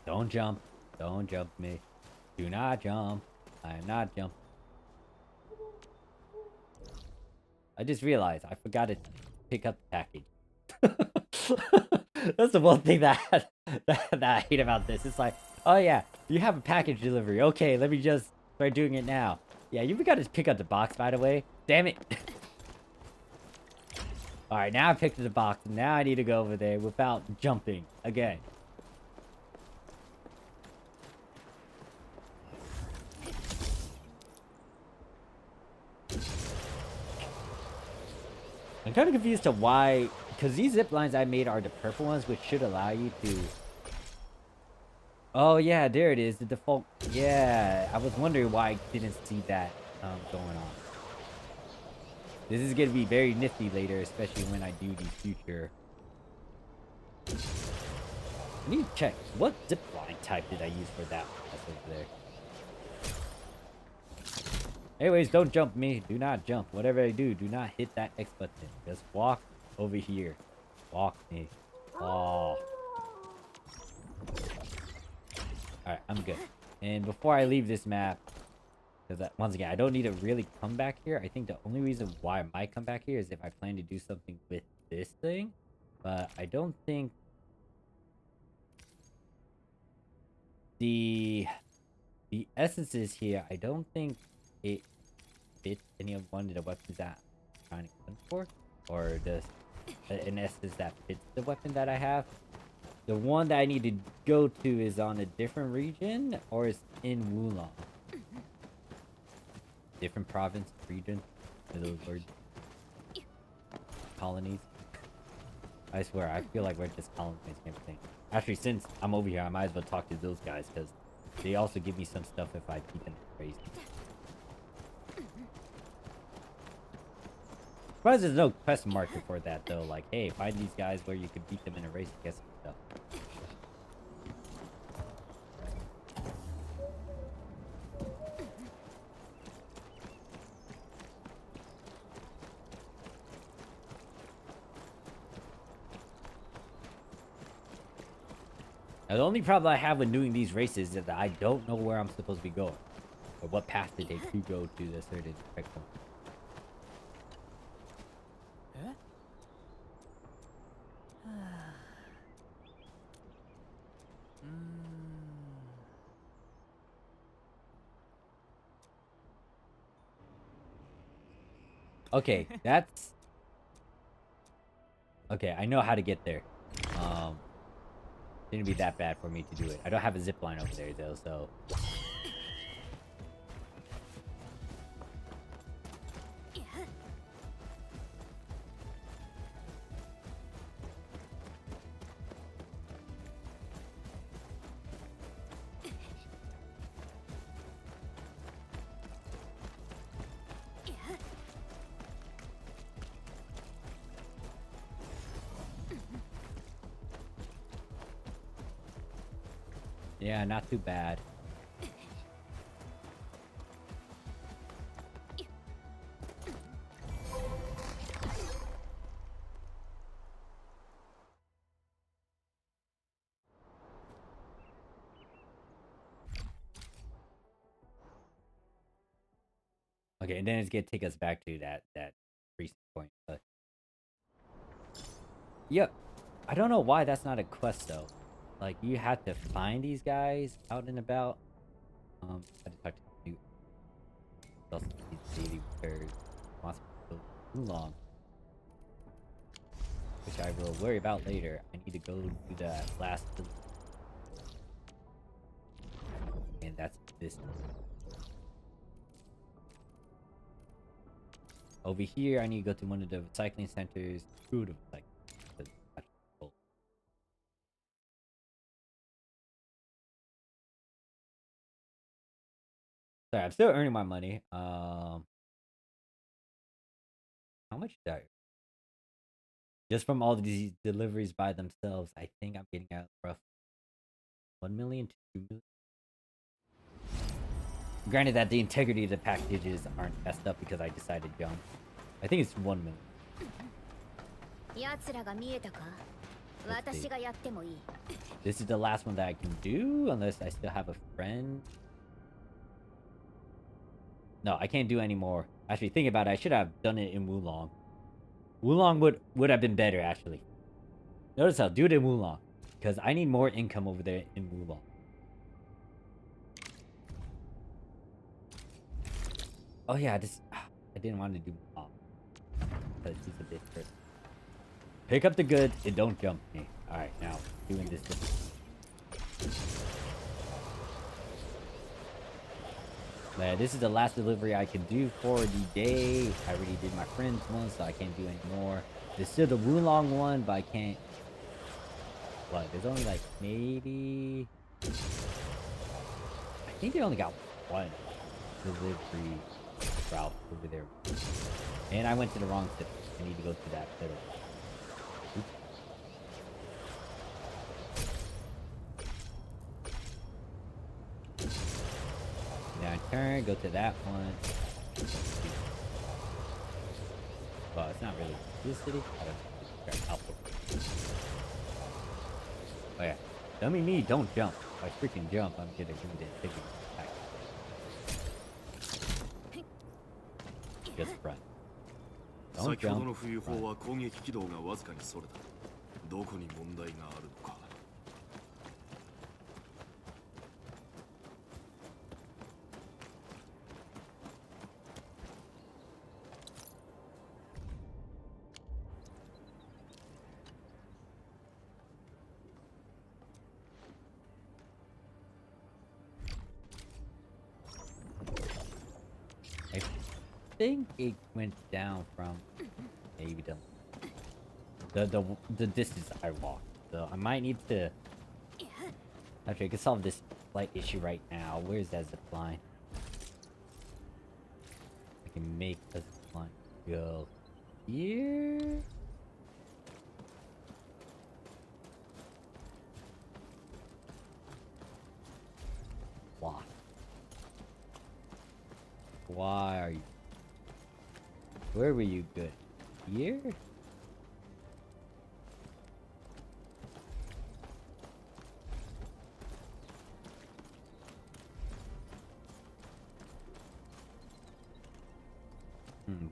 Don't jump. Don't jump me. Do not jump. I am not jumping. I just realized I forgot to pick up the package. That's the one thing that I hate about this. It's like, oh yeah, you have a package delivery. Okay, let me just start doing it now. Yeah, you forgot to pick up the box, by the way. Damn it. Alright, now I picked up the box. Now I need to go over there without jumping again. I'm kind of confused to why, because these zip lines I made are the purple ones, which should allow you to. Oh yeah, there it is, the default. Yeah, I was wondering why I didn't see that going on. This is gonna be very nifty later, especially when I do the future. I need to check what zip line type did I use for that one. That's over there. Anyways, don't jump me. Do not jump. Whatever I do, do not hit that X button. Just walk over here. Walk me. Oh. Alright, I'm good. And before I leave this map, because once again, I don't need to really come back here. I think the only reason why I might come back here is if I plan to do something with this thing. But I don't think the essences here, I don't think it fits any of one of the weapons that I'm trying to gun for, or just an essence that fits the weapon that I have. The one that I need to go to is on a different region, or it's in Wulong. Different province, region, those words. Colonies. I swear, I feel like we're just colonizing everything. Actually, since I'm over here, I might as well talk to those guys, because they also give me some stuff if I beat them in a race. Surprised there's no quest marker for that though. Like, hey, find these guys where you could beat them in a race and get some stuff. Now, the only problem I have with doing these races is that I don't know where I'm supposed to be going. Or what path to take to go to the certain checkpoint. Okay, that's... Okay, I know how to get there. Didn't be that bad for me to do it. I don't have a zip line over there though, so... Yeah, not too bad. Okay, and then it's gonna take us back to that recent point, but... Yep. I don't know why that's not a quest though. Like, you have to find these guys out and about. I had to talk to you. Also, he's dating her. Wants to go too long. Which I will worry about later. I need to go to that last... And that's this. Over here, I need to go to one of the recycling centers. Two of the recycling. Sorry, I'm still earning my money. How much is that? Just from all these deliveries by themselves, I think I'm getting out rough 1 million to 2 million. Granted that the integrity of the packages aren't messed up because I decided to jump. I think it's 1 million. This is the last one that I can do, unless I still have a friend. No, I can't do any more. Actually, think about it, I should have done it in Wulong. Wulong would have been better, actually. Notice I'll do it in Wulong, because I need more income over there in Wulong. Oh yeah, I didn't want to do Wulong, because he's a bit first. Pick up the goods and don't jump me. Alright, now, doing this. Man, this is the last delivery I can do for the day. I already did my friend's one, so I can't do any more. There's still the Wulong one, but I can't... What? There's only like maybe... I think they only got one delivery route over there. And I went to the wrong city. I need to go to that city. Now turn, go to that one. Well, it's not really this city. I don't know. Oh yeah. Dummy me, don't jump. If I freaking jump, I'm gonna give it a big attack. Just run. Don't jump. Run. I think it went down from maybe the distance I walked. So I might need to... Actually, I can solve this slight issue right now. Where's that zip line? I can make a zip line go here. Why? Why are you? Where were you good? Here? Hmm.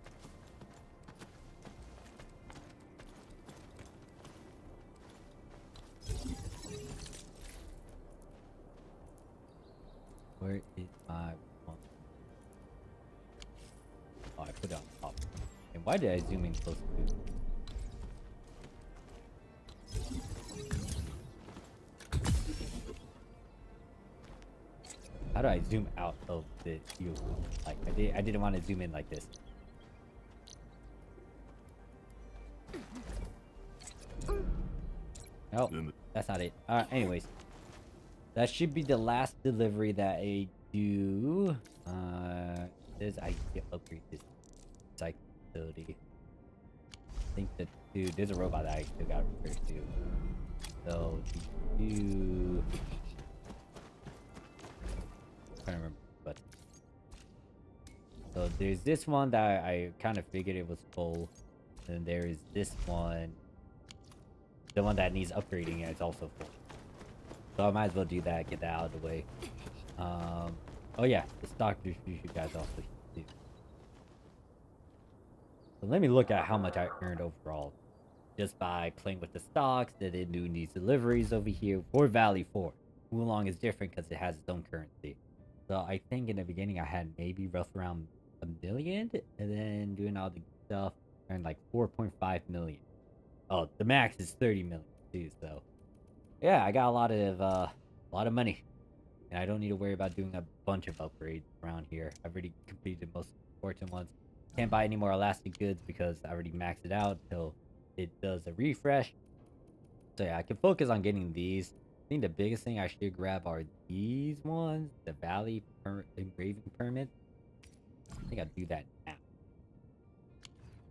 Where is my one? Oh, I put it on top. And why did I zoom in close to it? How do I zoom out of the view? Like I didn't want to zoom in like this. Nope, that's not it. Anyways, that should be the last delivery that I do. Says I get upgrade this psych facility. I think that dude, there's a robot that I still got repaired too. So do. I can't remember, but so there's this one that I kind of figured it was full, and there is this one. The one that needs upgrading, and it's also full. So I might as well do that, get that out of the way. Oh yeah, the stock distribution guys also do. So let me look at how much I earned overall. Just by playing with the stocks, that it doing these deliveries over here for Valley 4. Wulong is different because it has its own currency. So I think in the beginning I had maybe rough around $1 million, and then doing all the stuff, earned like 4.5 million. Oh, the max is 30 million too, so yeah, I got a lot of money. And I don't need to worry about doing a bunch of upgrades around here. I've already completed most of the important ones. Can't buy any more elastic goods because I already maxed it out until it does a refresh. So yeah, I can focus on getting these. I think the biggest thing I should grab are these ones, the Valley engraving permit. I think I'll do that now.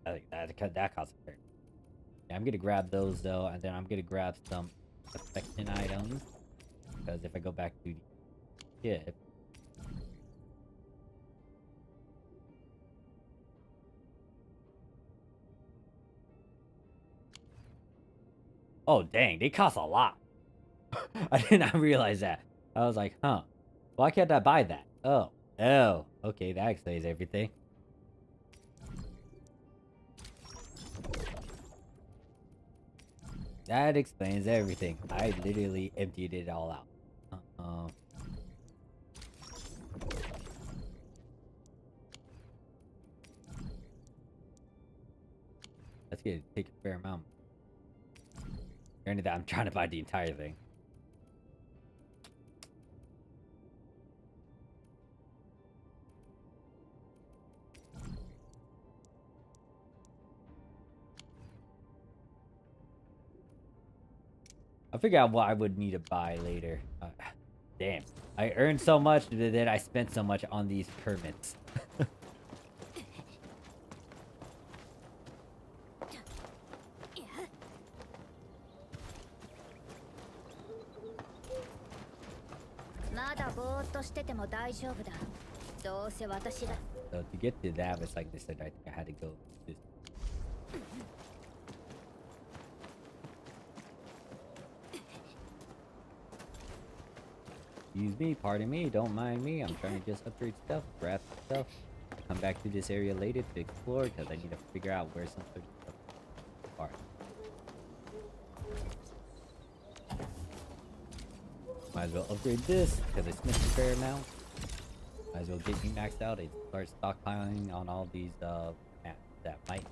I think that costs a fair. I'm gonna grab those though, and then I'm gonna grab some affection items, because if I go back to the ship, oh dang, they cost a lot. I did not realize that. I was like, huh, why can't I buy that? Oh, okay, that explains everything. That explains everything. I literally emptied it all out. That's gonna take a fair amount. Granted that I'm trying to buy the entire thing. I'll figure out what I would need to buy later. Damn. I earned so much that I spent so much on these permits. So to get to that, it's like they said, I think I had to go this. Excuse me, pardon me, don't mind me. I'm trying to just upgrade stuff, grab stuff. Come back to this area later to explore because I need to figure out where some stuff are. Might as well upgrade this because I spent a fair amount. Might as well get me maxed out and start stockpiling on all these maps that might.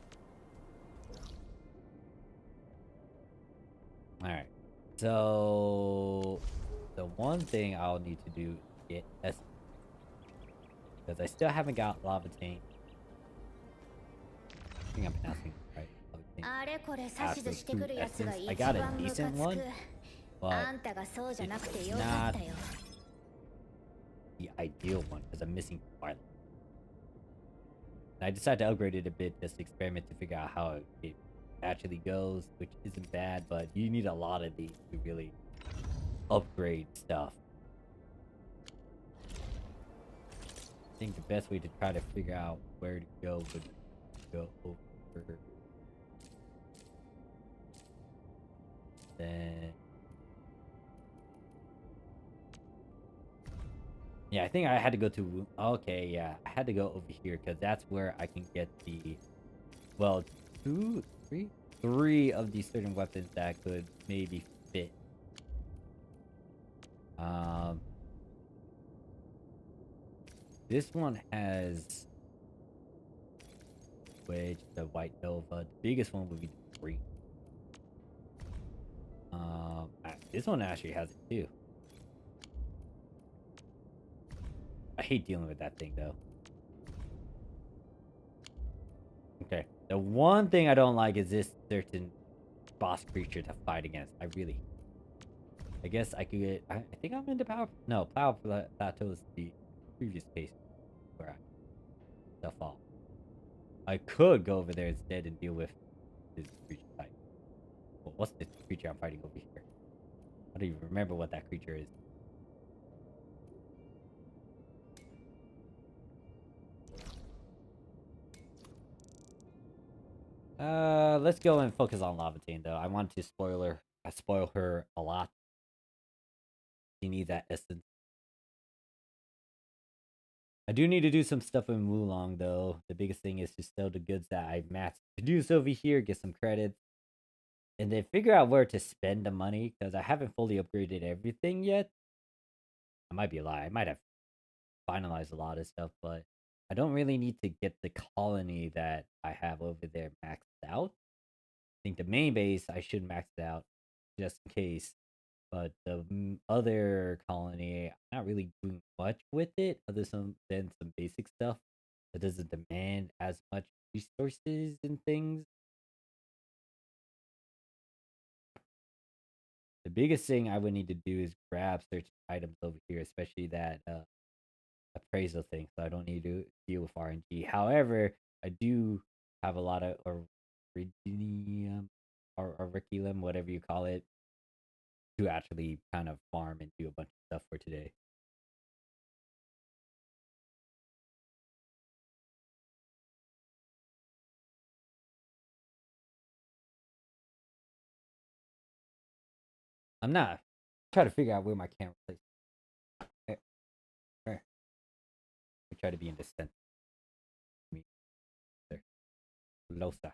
Alright. So the one thing I'll need to do is get S, because I still haven't got lava tank. I think I'm pronouncing it right. Essence. I got a decent one, but it's not the ideal one because I'm missing Twilight. And I decided to upgrade it a bit just to experiment to figure out how it actually goes, which isn't bad, but you need a lot of these to really upgrade stuff. I think the best way to try to figure out where to go would go over. Then yeah, I think I had to go to, okay, yeah, I had to go over here because that's where I can get the, well, three of these certain weapons that could maybe fit. This one has, which the White Nova. The biggest one would be the green. This one actually has it too. I hate dealing with that thing though. Okay, the one thing I don't like is this certain boss creature to fight against. I guess I could get, I think I'm into power. No, power plateau is the previous case where I stuff off. I could go over there instead and deal with this creature type. Well, what's this creature I'm fighting over here? I don't even remember what that creature is. Let's go and focus on Lavatine though. I want to spoil her a lot. She needs that essence. I do need to do some stuff in Wulong though. The biggest thing is to sell the goods that I've maxed produce over here, get some credits, and then figure out where to spend the money because I haven't fully upgraded everything yet. I might be a lie. I might have finalized a lot of stuff, but I don't really need to get the colony that I have over there maxed out. I think the main base I should max it out just in case. But the other colony, I'm not really doing much with it other than some basic stuff that doesn't demand as much resources and things. The biggest thing I would need to do is grab certain items over here, especially that appraisal thing, so I don't need to deal with RNG. However, I do have a lot of iridium or auriculum, whatever you call it, to actually kind of farm and do a bunch of stuff for today. I'm not trying to figure out where my camera plays. Where? We try to be in the center. There. Losa.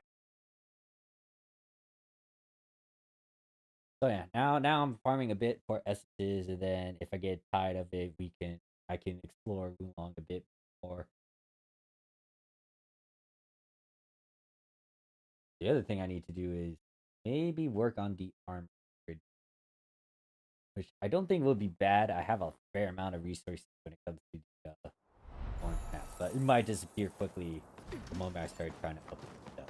So yeah, now I'm farming a bit for essences, and then if I get tired of it, I can explore Wulong a bit more. The other thing I need to do is maybe work on the armor, which I don't think will be bad. I have a fair amount of resources when it comes to the orange map, but it might disappear quickly the moment I start trying to upgrade stuff.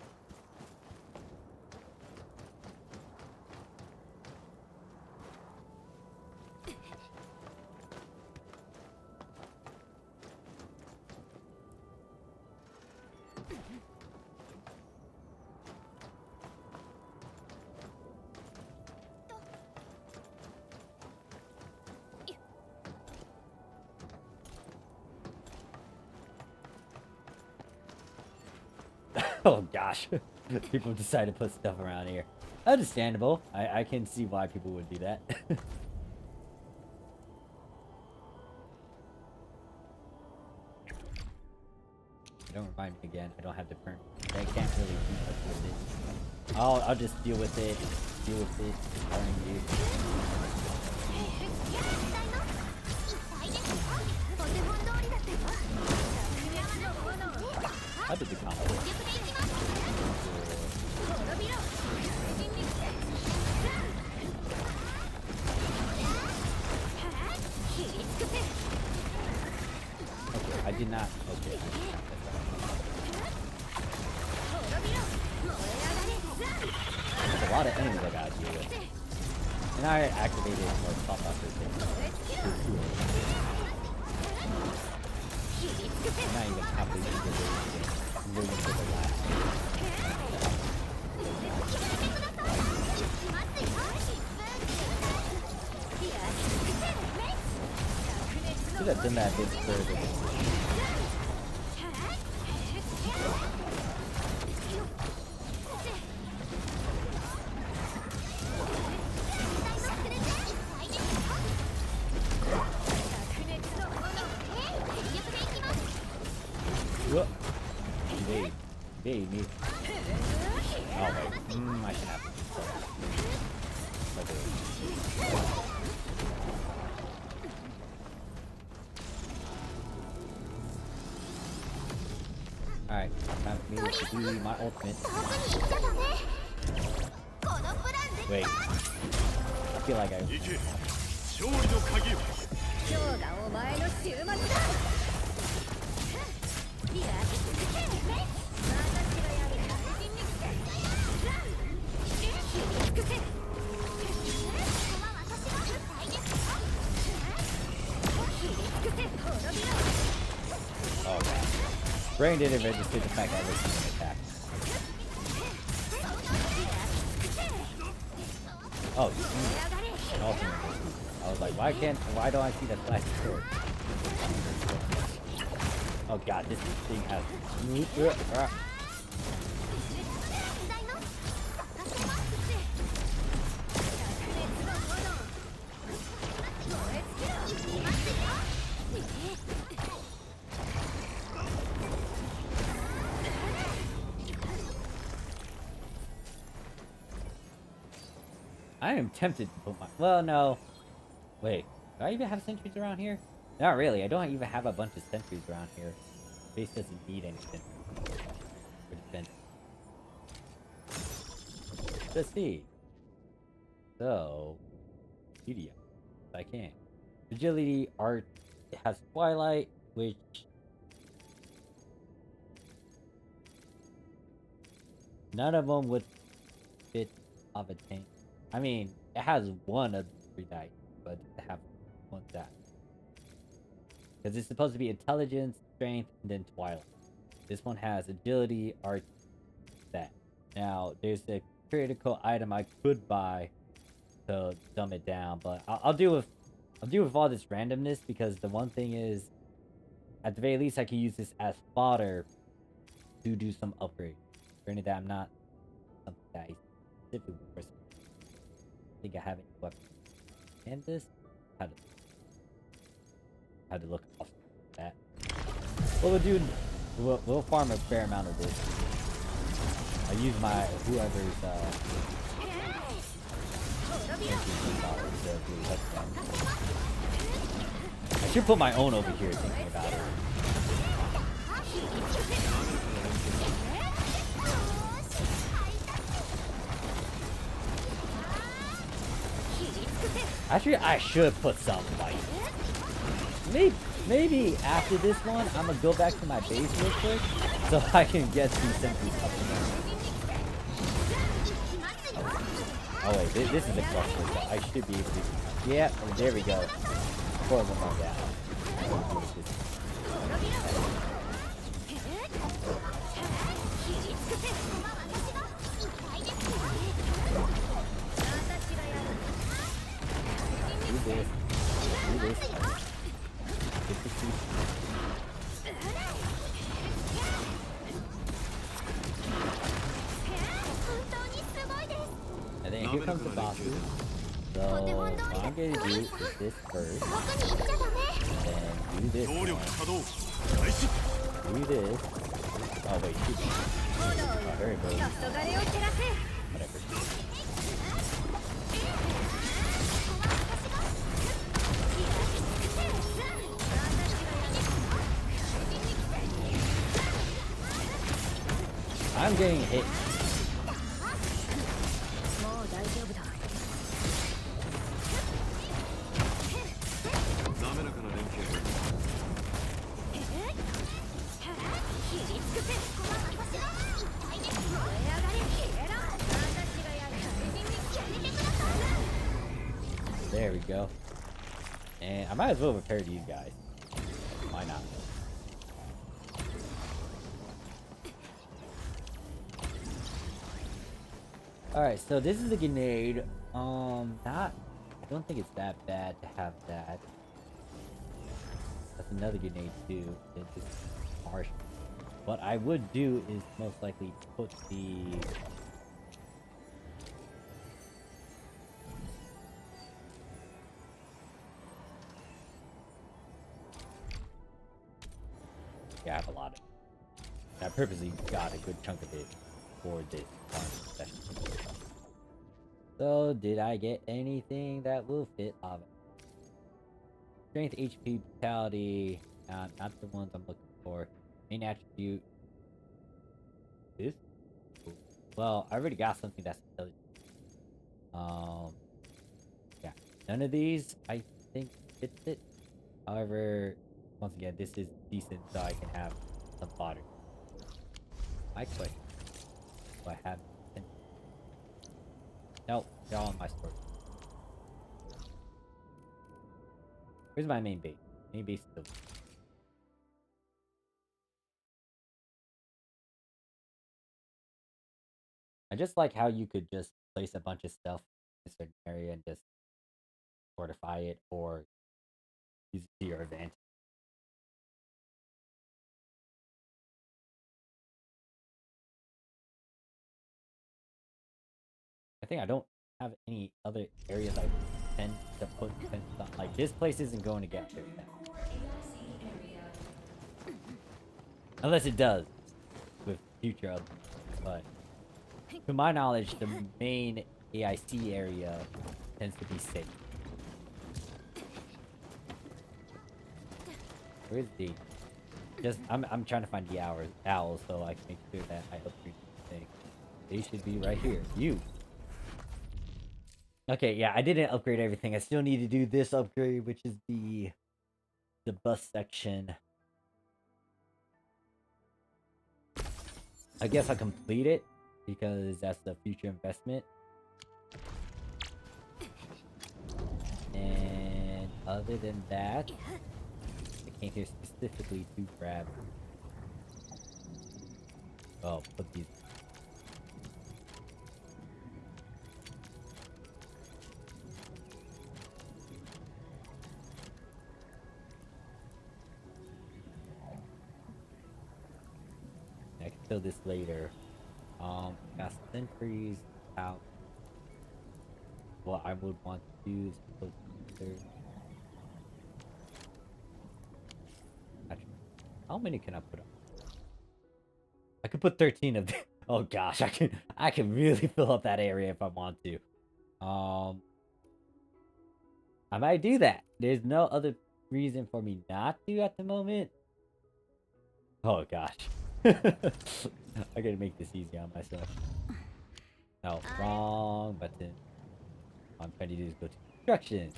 Oh gosh, people decide to put stuff around here. Understandable. I can see why people would do that. Don't remind me again. I don't have the permit. I can't really do much with it. I'll just deal with it. Deal with it. RNG. How did the combo? Okay, I did not. Okay. There's a lot of enemies I gotta deal with. And I activated or popped off this thing. should have done that a bit further. Whoa. Baby. Oh wait. I should have. Alright, time for me to do my ultimate. Wait. I feel like I... Oh god. Brain didn't register the fact I was being attacked. Oh, I was like, why don't I see that flash sword? Oh god, this thing has... I am tempted to put my... Well, no. Wait. Do I even have sentries around here? Not really. I don't even have a bunch of sentries around here. Base doesn't need anything for defense. Let's see. So... Media. I can. Agility, art. It has Twilight, which... None of them would fit of a tank. I mean, it has one of the 3 dice, but to have one that. Because it's supposed to be intelligence, strength, and then Twilight. This one has agility, art, that. Now, there's a critical item I could buy to dumb it down, but I'll do with all this randomness, because the one thing is, at the very least, I can use this as fodder to do some upgrades. Granted that I'm not something that I specifically person. I think I have any weapon. And this had to look off that. Well, we'll farm a fair amount of this. I use my whoever's I should put my own over here thinking about it. Actually, I should put some light. Maybe after this one, I'm gonna go back to my base real quick so I can get some sentries up and running. Oh wait, this is a cluster, so I should be able to. Yeah, oh, there we go. 4 of them are down. Do this. Get the key. And then here comes the bosses. So what I'm gonna do is this first. And then do this one. Do this. Oh wait, shoot. Oh, very good. Whatever. I'm getting hit. There we go. And I might as well repair these guys. Why not? Alright, so this is a grenade. I don't think it's that bad to have that. That's another grenade too. It's just harsh. What I would do is most likely put the... Yeah, I have a lot of it. I purposely got a good chunk of it for this session. So, did I get anything that will fit lava? Strength, HP, vitality, not the ones I'm looking for. Main attribute. This? Well, I already got something that's intelligent. Yeah. None of these, I think, fits it. However, once again, this is decent, so I can have some fodder. My question. Do I have... Nope, they're all in my store. Where's my main base? Main base is still... I just like how you could just place a bunch of stuff in a certain area and just fortify it or use it to your advantage. I think I don't have any other areas I tend to put stuff. Like, this place isn't going to get there now. Unless it does with future updates. But to my knowledge, the main AIC area tends to be safe. Where's the... I'm trying to find the owls so I can make sure that I upgrade the thing. They should be right here. You. Okay, yeah, I didn't upgrade everything. I still need to do this upgrade, which is the bus section. I guess I'll complete it because that's the future investment. And other than that, I came here specifically to grab... Oh, put these... I can fill this later. Got sentries out. What I would want to do is put there. Actually, how many can I put up? I could put 13 of them. Oh gosh, I can really fill up that area if I want to. I might do that. There's no other reason for me not to at the moment. Oh gosh. I gotta make this easy on myself. No, wrong button. All I'm trying to do is go to construction.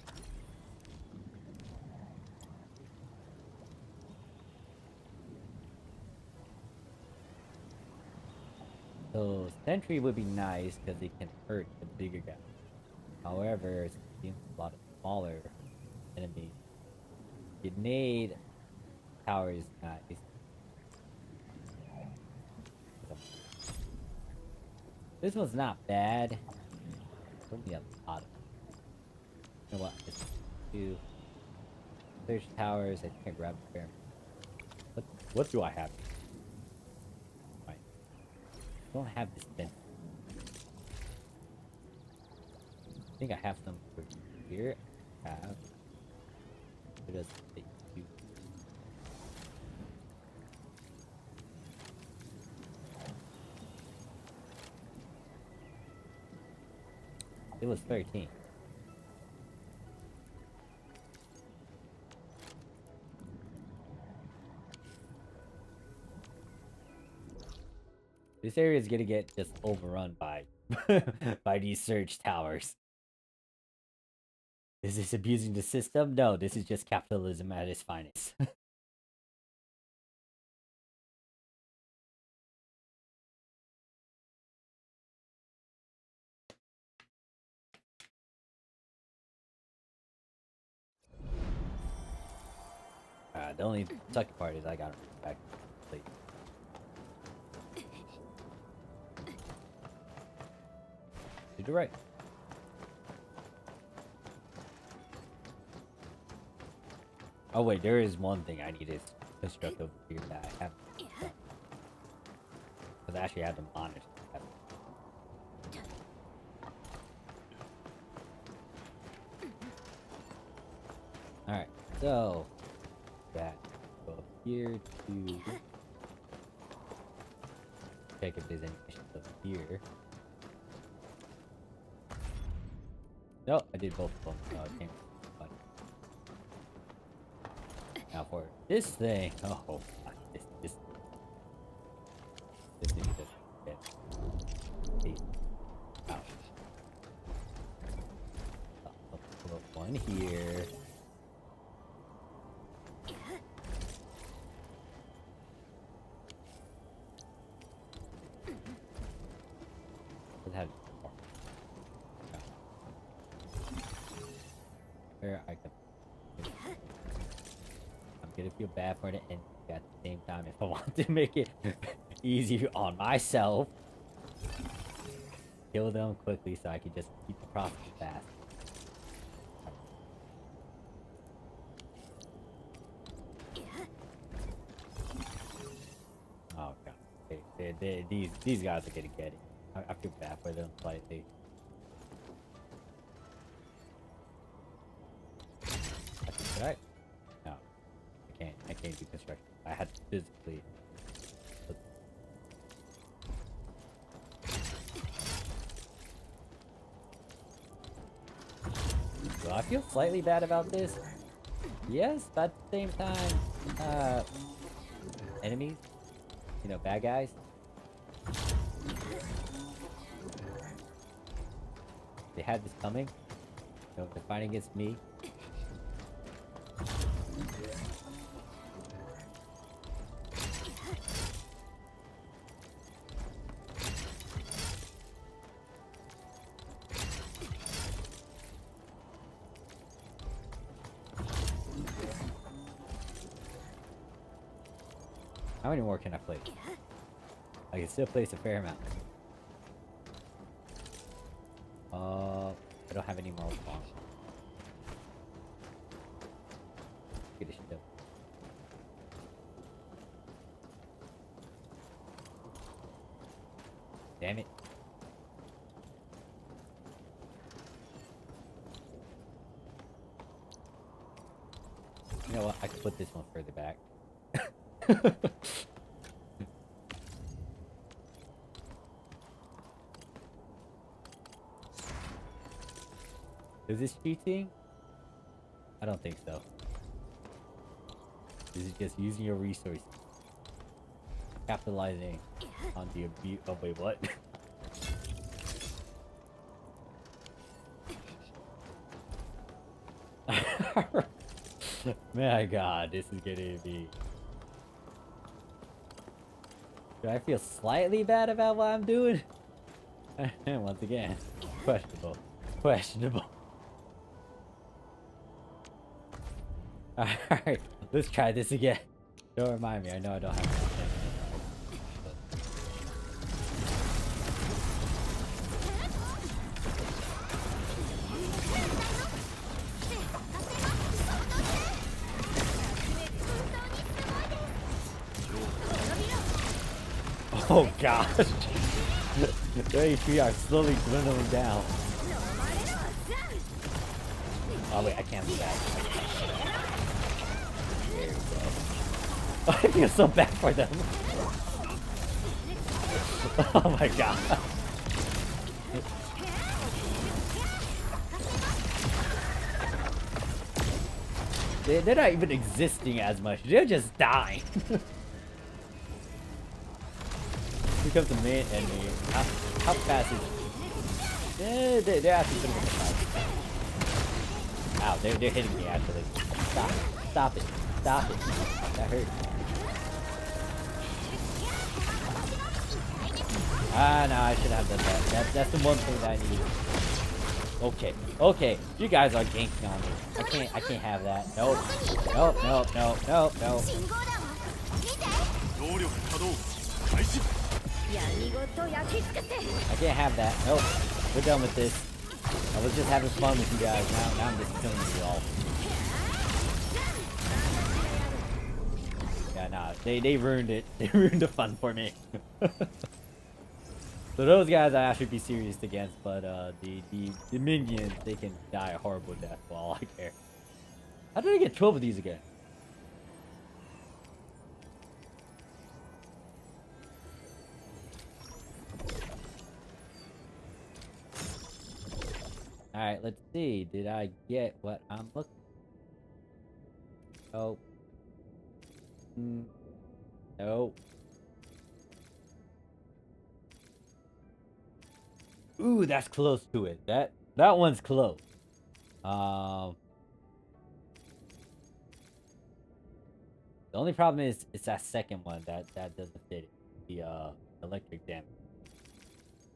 So sentry would be nice because it can hurt the bigger guy. However, it seems a lot of smaller enemies. Grenade tower is nice. This one's not bad. Only a lot of... You know what? Just do search towers. I think I grabbed the fair. What do I have? Right. I don't have this then. I think I have some over here. I have. What does it do? It was 13. This area is gonna get just overrun by by these surge towers. Is this abusing the system? No, this is just capitalism at its finest. The only sucky part is I gotta back late. Did you right? Oh wait, there is one thing I need to construct over here that I haven't done. Because I actually have to monitor that. Alright, so that go up here to check if there's any missions up here. No, I did both of them. So I can't. Now for this thing. Oh, God, this thing doesn't get. Ouch. I'll put one here. Where I can. I'm gonna feel bad for the enemy at the same time if I want to make it easy on myself. Kill them quickly so I can just keep the process fast. Oh god, these guys are gonna get it. I feel bad for them slightly. Right? No, I can't do construction. I had to physically. So I feel slightly bad about this. Yes, but at the same time, enemies, you know, bad guys. They had this coming. You know, they're fighting against me. How many more can I place? I can still place a fair amount. I don't have any more bombs. Get a ship. Damn it. You know what? I can put this one further back. Is this cheating? I don't think so. This is just using your resources. Capitalizing on the abuse. Oh, wait, what? My god, this is gonna be. Do I feel slightly bad about what I'm doing? Once again, questionable. Questionable. Alright, let's try this again. Don't remind me, I know I don't have enough. Oh gosh! The HP are slowly dwindling down. Oh wait, I can't do that. There we go. I feel so bad for them. Oh my god. They're not even existing as much. They're just dying. Here comes the main enemy. How fast is it? They're actually pretty much fast. Ow, they're hitting me actually. Stop. Stop it. Stop it. That hurt. Ah, no, I should have done that. That's the one thing that I need. Okay. Okay. You guys are ganking on me. I can't have that. Nope. Nope, nope, nope, nope, nope. I can't have that. Nope. We're done with this. I was just having fun with you guys. Now I'm just killing you all. They ruined it. They ruined the fun for me. So those guys I should be serious against, but the minions, they can die a horrible death for all I care. How did I get 12 of these again? Alright, let's see. Did I get what I'm looking for? Oh. No. Ooh, that's close to it. That one's close. The only problem is it's that second one that doesn't fit it. The electric damage.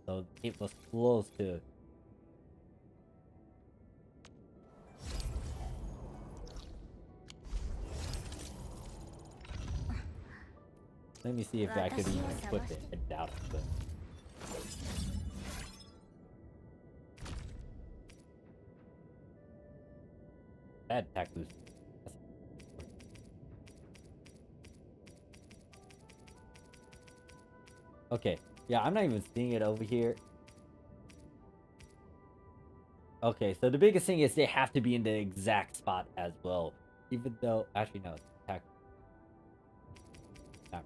So it was close to. Let me see if I could even equip it. I doubt it, but. Bad attack boost. Okay, yeah, I'm not even seeing it over here. Okay, so the biggest thing is they have to be in the exact spot as well. Even though, actually no, it's attack. Not.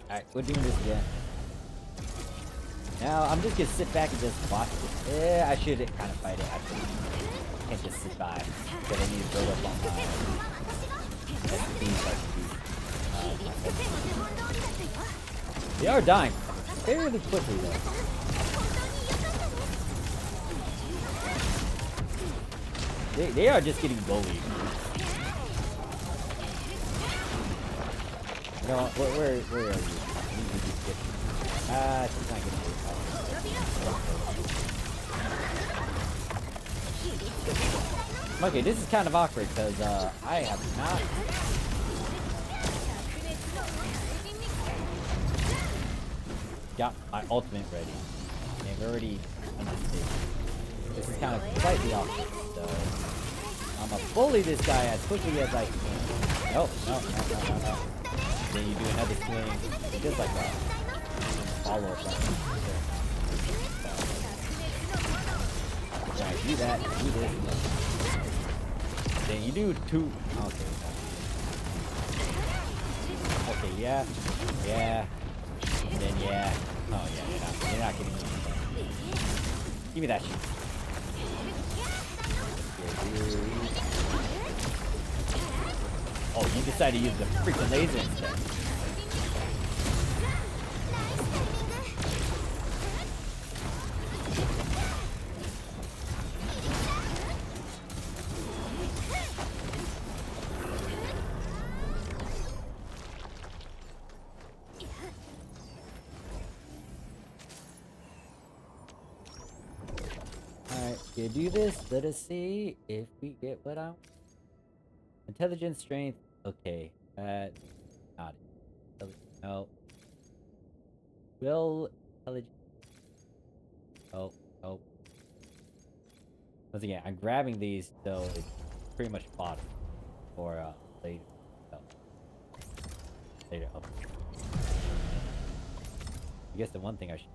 Alright, we're doing this again. Now, I'm just gonna sit back and just watch it. Yeah, I should kind of fight it, actually. I can't just sit by. Because I need to build up on my SPs They are dying. Fairly quickly, though. They are just getting bullied. You know, where are you? She's not getting bullied. Okay, this is kind of awkward because I have not. Got my ultimate ready. And we're already on this stage. This is kind of slightly awkward, so I'm gonna bully this guy as quickly as I can. No. Then you do another swing, just like that. Follow up. Right, do that, do this. Then you do two. Okay. Okay, yeah. And then yeah. Oh yeah, you're not getting me. Give me that shit. Oh, you decided to use the freaking laser instead. Alright, you do this. Let us see if we get what I want. Intelligence, strength. Okay, not it. No. Will intelligence. Oh. Once again, I'm grabbing these, so it's pretty much bottom for later. Later up. I guess the one thing I should.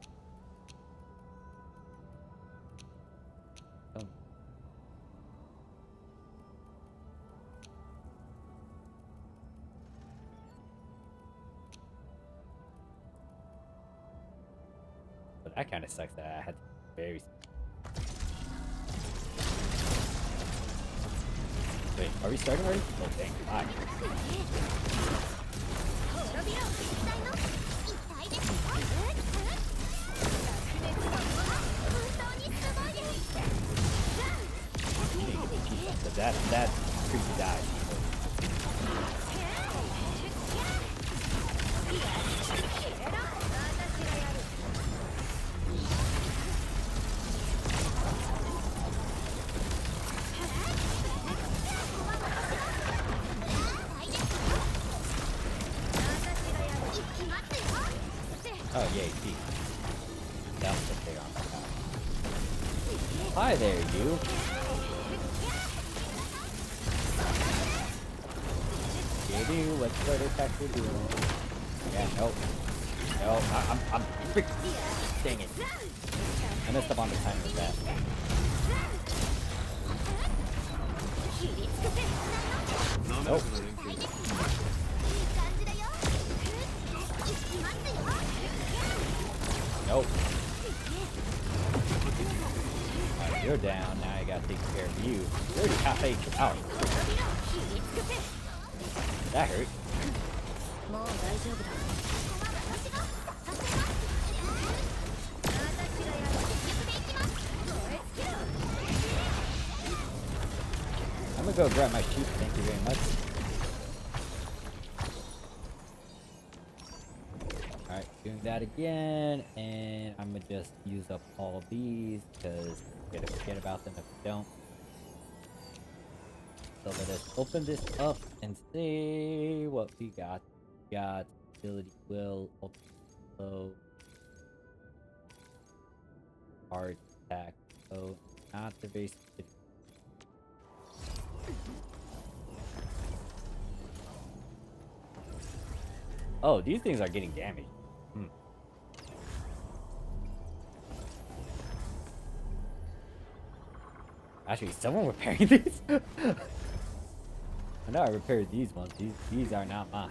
But that kind of sucks that I had to very. Wait, are we starting already? Oh, thank God. But that creepy died. Oh, yay, see. That was a big on that guy. Hi there, you. JD, what's what attack you doing? Yeah, nope. No, I'm dang it. I messed up on the timing of that. Nope. Nope. Alright, you're down. Now I gotta take care of you. You already half HP. Ow. That hurt. I'm gonna go grab my sheep. Thank you very much. Alright, doing that again, and I'm gonna just use up all of these because I'm gonna forget about them if we don't. So let us open this up and see what we got. We got ability will, ultimate flow, hard attack, so not the very specific. Oh, these things are getting damaged. Actually, someone repairing these? I know I repaired these ones. These are not mine.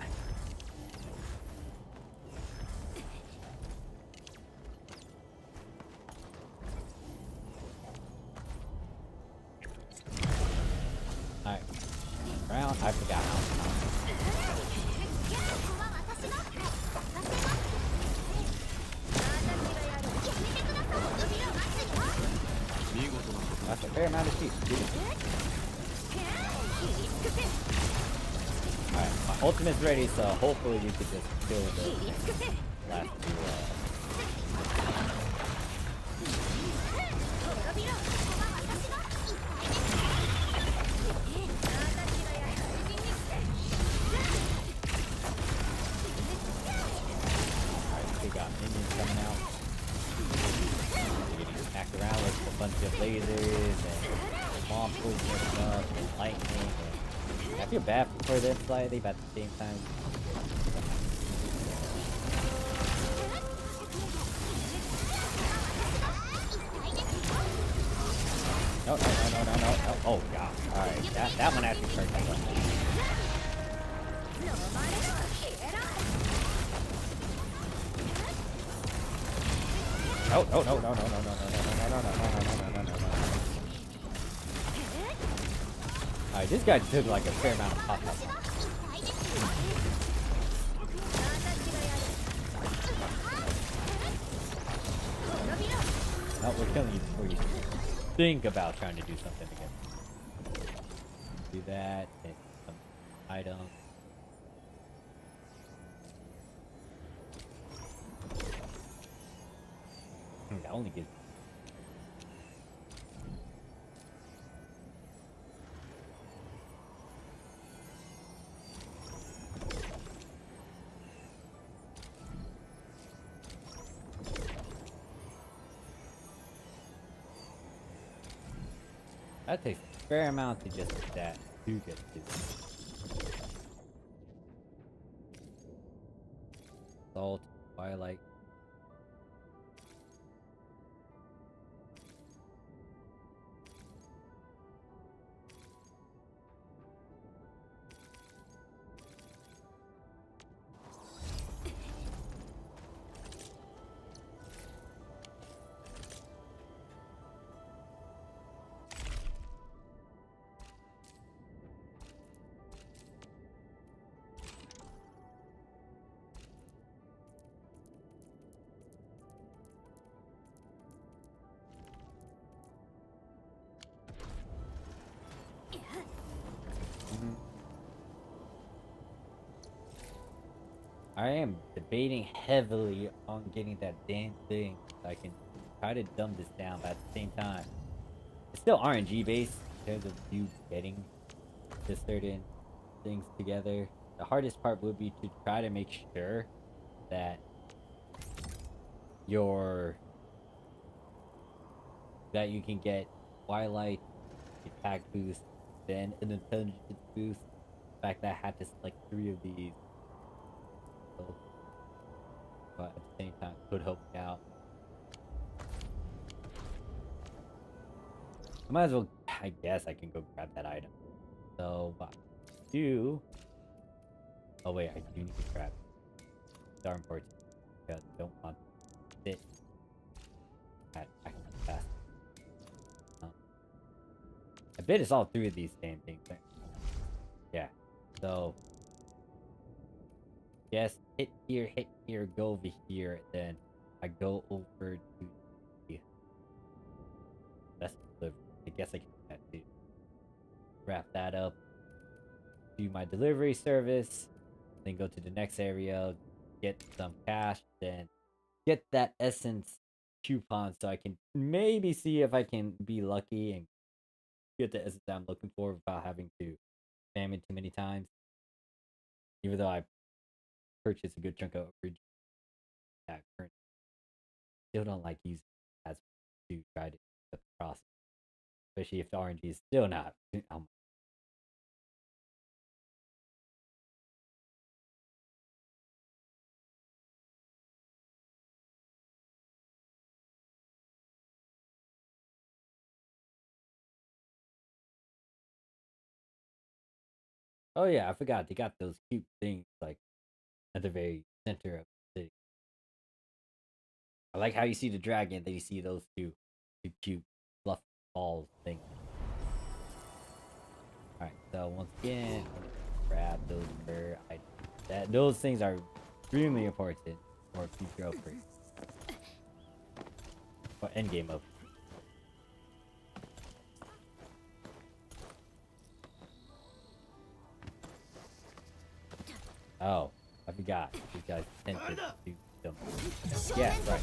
Alright. Round, I forgot how. That's a fair amount of sheep. Alright, my ultimate's ready, so hopefully we could just kill the last two. Alright, we got minions coming out. We're getting smacked around with a bunch of lasers and bomb pools and stuff and lightning. And I feel bad for them slightly, but at the same time. No. Oh god. Alright, that one actually hurt me. No. Alright, this guy took like a fair amount of pop up. No, we're killing you before you think about trying to do something again. Do that, and some item. That only gives. That takes a fair amount to just that to get to. Salt, twilight. I am debating heavily on getting that damn thing so I can try to dumb this down, but at the same time, it's still RNG based in terms of you getting the certain things together. The hardest part would be to try to make sure that your that you can get Twilight attack boost, then an intelligence boost. In fact, I had to select 3 of these, so, but at the same time, could help me out. I might as well. I guess I can go grab that item. So what I do? Oh wait, I do need to grab. These are important because I don't want to sit at fast. I bet it's all 3 of these same things. Yeah. So yes, hit here, go over here, then I go over to the that's delivery. I guess I can do that too. Wrap that up, do my delivery service, then go to the next area, get some cash, then get that essence coupon so I can maybe see if I can be lucky and get the essence that I'm looking for without having to spam it too many times. Even though I purchased a good chunk of original current, still don't like using it as to try to get the process, especially if the RNG is still not. Oh yeah, I forgot they got those cute things like at the very center of the city. I like how you see the dragon, then you see those two cute fluff balls things. Alright, so once again, grab those fur items. Those things are extremely important for future upgrades. Or endgame upgrades. Oh, I forgot. These guys tend to do them. Yeah, right.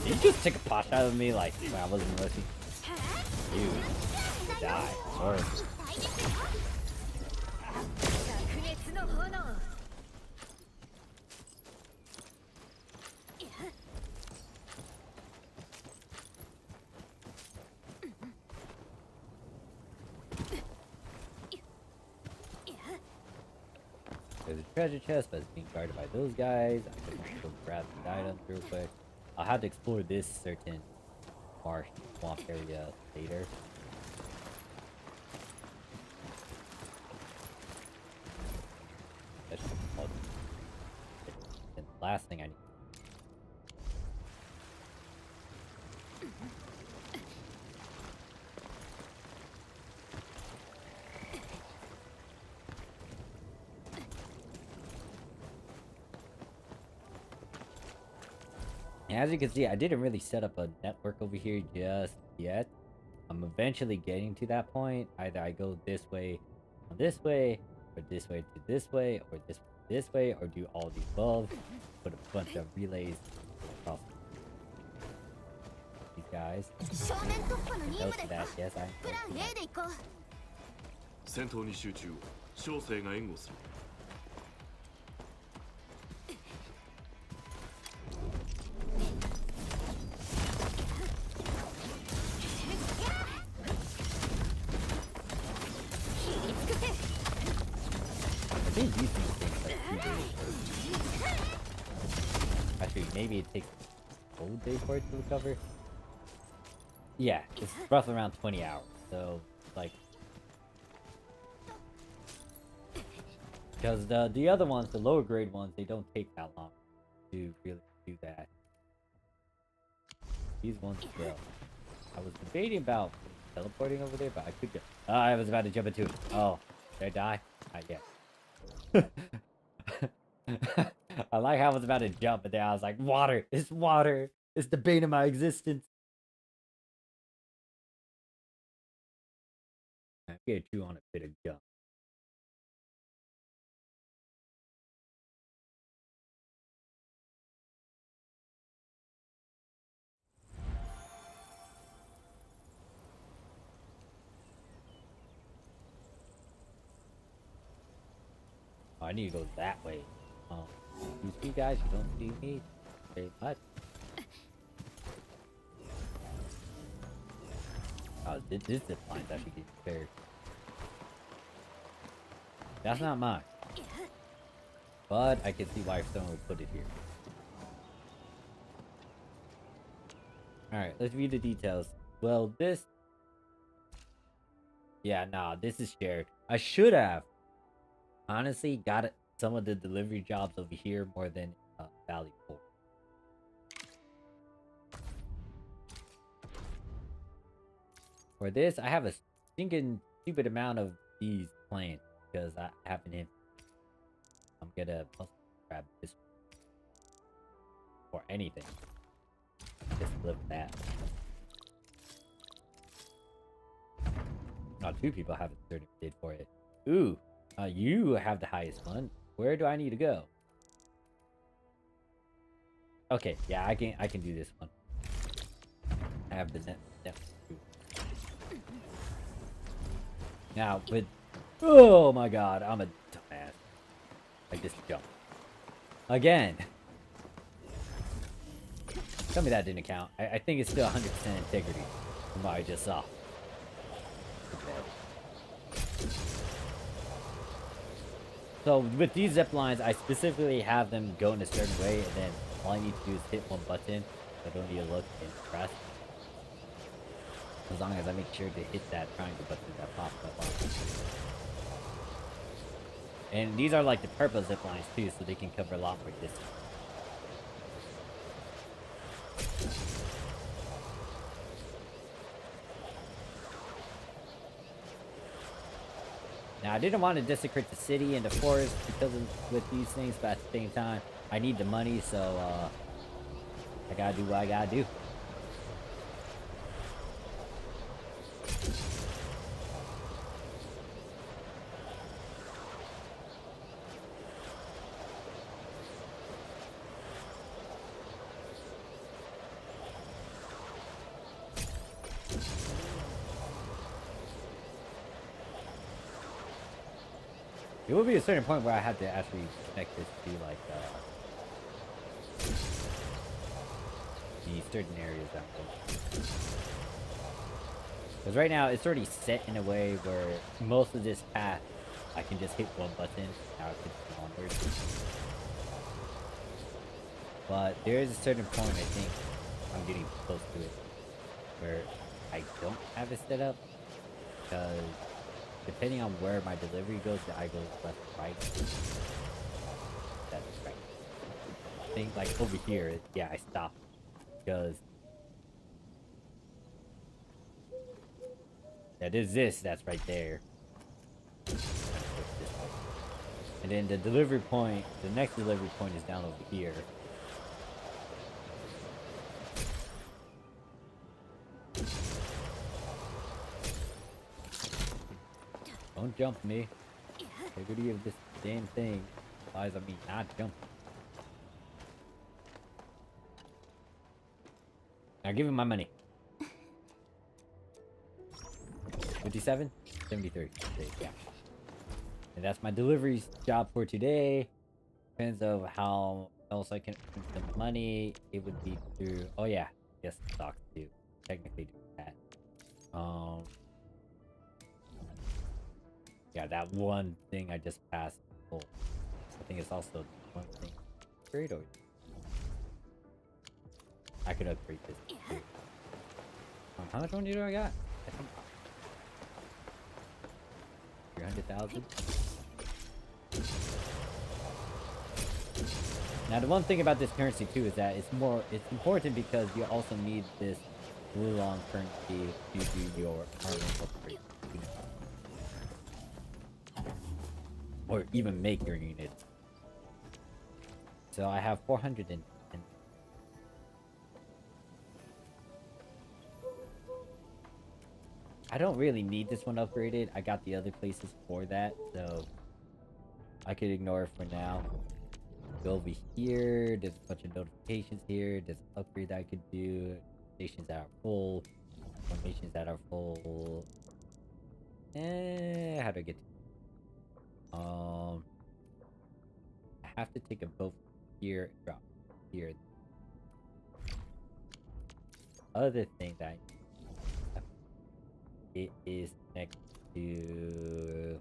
Did you just take a pot out of me like when I wasn't looking? You die. Or there's a treasure chest, but it's being guarded by those guys. I can go grab the items real quick. I'll have to explore this certain marsh swamp area later. That's just and the last thing I need. And as you can see, I didn't really set up a network over here just yet. I'm eventually getting to that point. Either I go this way, or this way to this way, or this way, or do all the above. Put a bunch of relays across these guys. And note that, yes, I'm I think these things take like 2 days. Actually, maybe it takes a whole day for it to recover. Yeah, it's roughly around 20 hours. So, like, because the other ones, the lower grade ones, they don't take that long to really do that. These ones will. I was debating about teleporting over there, but I could go. Oh, I was about to jump into it. Oh, did I die? Not yet. I like how I was about to jump, but then I was like, water! It's water! It's the bane of my existence! I'm gonna chew on a bit of gum. Oh, I need to go that way. You see, guys, you don't see me very much. Oh, this zip line's actually getting fair. That's not mine. But I can see why someone would put it here. Alright, let's read the details. Well, this... Yeah, nah, this is shared. I should have, honestly, got some of the delivery jobs over here more than Valley 4. For this, I have a stinking stupid amount of these planned because I haven't hit. I'm gonna grab this one. Or anything. Just flip that. Oh, 2 people have a certificate for it. Ooh, you have the highest one. Where do I need to go? Okay, yeah, I can do this one. I have the net. Now, with... Oh my god, I'm a dumbass. I just jumped. Again. Tell me that didn't count. I think it's still 100% integrity from what I just saw. So with these zip lines, I specifically have them go in a certain way, and then all I need to do is hit one button. I don't need to look and press. As long as I make sure to hit that triangle button that pops up on it. And these are like the purple zip lines too, so they can cover a lot more distance. Now, I didn't want to desecrate the city and the forest because with these things, but at the same time, I need the money, so I gotta do what I gotta do. It will be a certain point where I have to actually connect this to like the certain areas that I'm going. Because right now it's already set in a way where most of this path I can just hit one button. Now it gets onward. But there is a certain point I think I'm getting close to it where I don't have it set up because depending on where my delivery goes, I go left, right. That's right. I think like over here, yeah, I stopped because that is this. That's right there. And then the delivery point, the next delivery point is down over here. Don't jump me. Integrity of this damn thing lies on me not jumping. Now give him my money. 57? 73. Yeah. And that's my delivery job for today. Depends on how else I can earn the money. It would be through... Oh yeah. Yes, stocks too. Technically do that. Yeah, that one thing I just passed. Oh, I think it's also one thing. Upgrade or I could upgrade this too. How much money do I got? 300,000. Now the one thing about this currency too is that it's important because you also need this blue long currency to do your armor upgrade. Or even make your unit. So I have 410. I don't really need this one upgraded. I got the other places for that, so I could ignore it for now. Go over here. There's a bunch of notifications here. There's an upgrade that I could do. Stations that are full. Formations that are full. How do I get to have to take a boat here and drop here. Other thing that it is next to.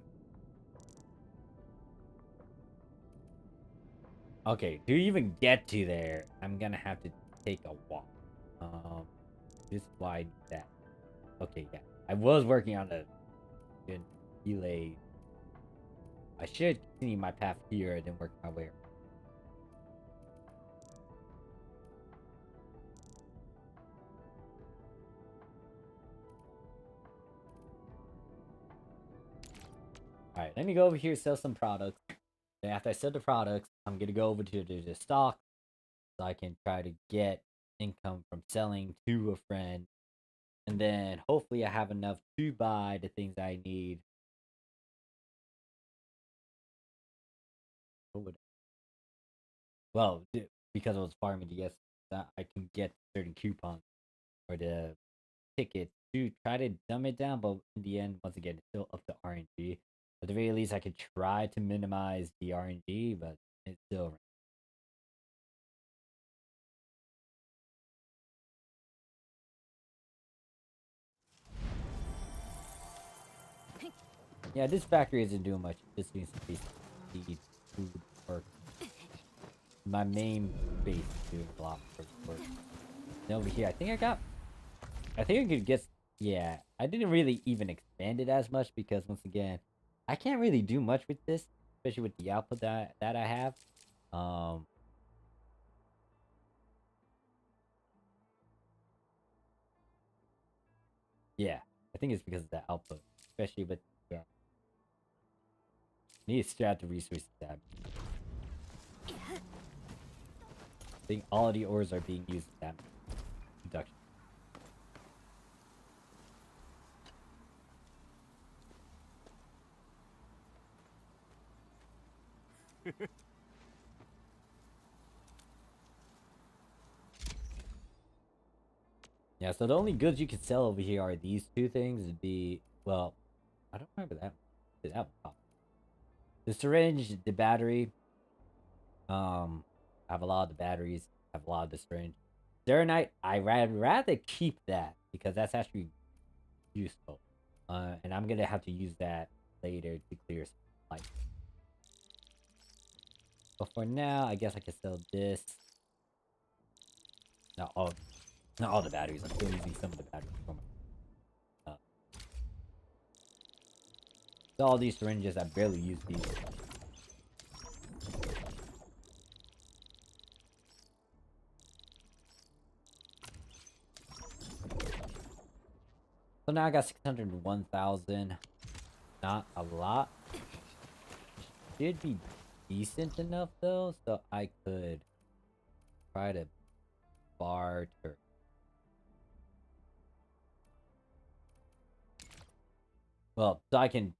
Okay, to even get to there, I'm gonna have to take a walk. This is why I need that. Okay, yeah. I was working on a good relay. I should continue my path here and then work my way around. Alright, let me go over here, sell some products. Then after I sell the products, I'm gonna go over to the stock so I can try to get income from selling to a friend. And then hopefully I have enough to buy the things I need. Well, because I was farming to get that, I can get certain coupons or the tickets to try to dumb it down. But in the end, once again, it's still up to RNG. At the very least, I could try to minimize the RNG, but it's still. Yeah, this factory isn't doing much. It just needs to be food work. My main base is doing a lot of work. And over here, I think I could get. Yeah, I didn't really even expand it as much because once again, I can't really do much with this, especially with the output that I have. Um, yeah, I think it's because of the output, especially with need to strat the resources tab. I think all of the ores are being used in that production. Yeah, so the only goods you can sell over here are these two things. It'd be, well, I don't remember that. That one. The syringe, the battery. I have a lot of the batteries. I have a lot of the syringe. Serenite, I'd rather keep that because that's actually useful. And I'm gonna have to use that later to clear some light. But for now, I guess I can sell this. Not all the batteries. I'm still using some of the batteries for my. So all these syringes, I barely use these. So now I got 601,000. Not a lot. Should be decent enough though, so I could try to barter. Well, so I can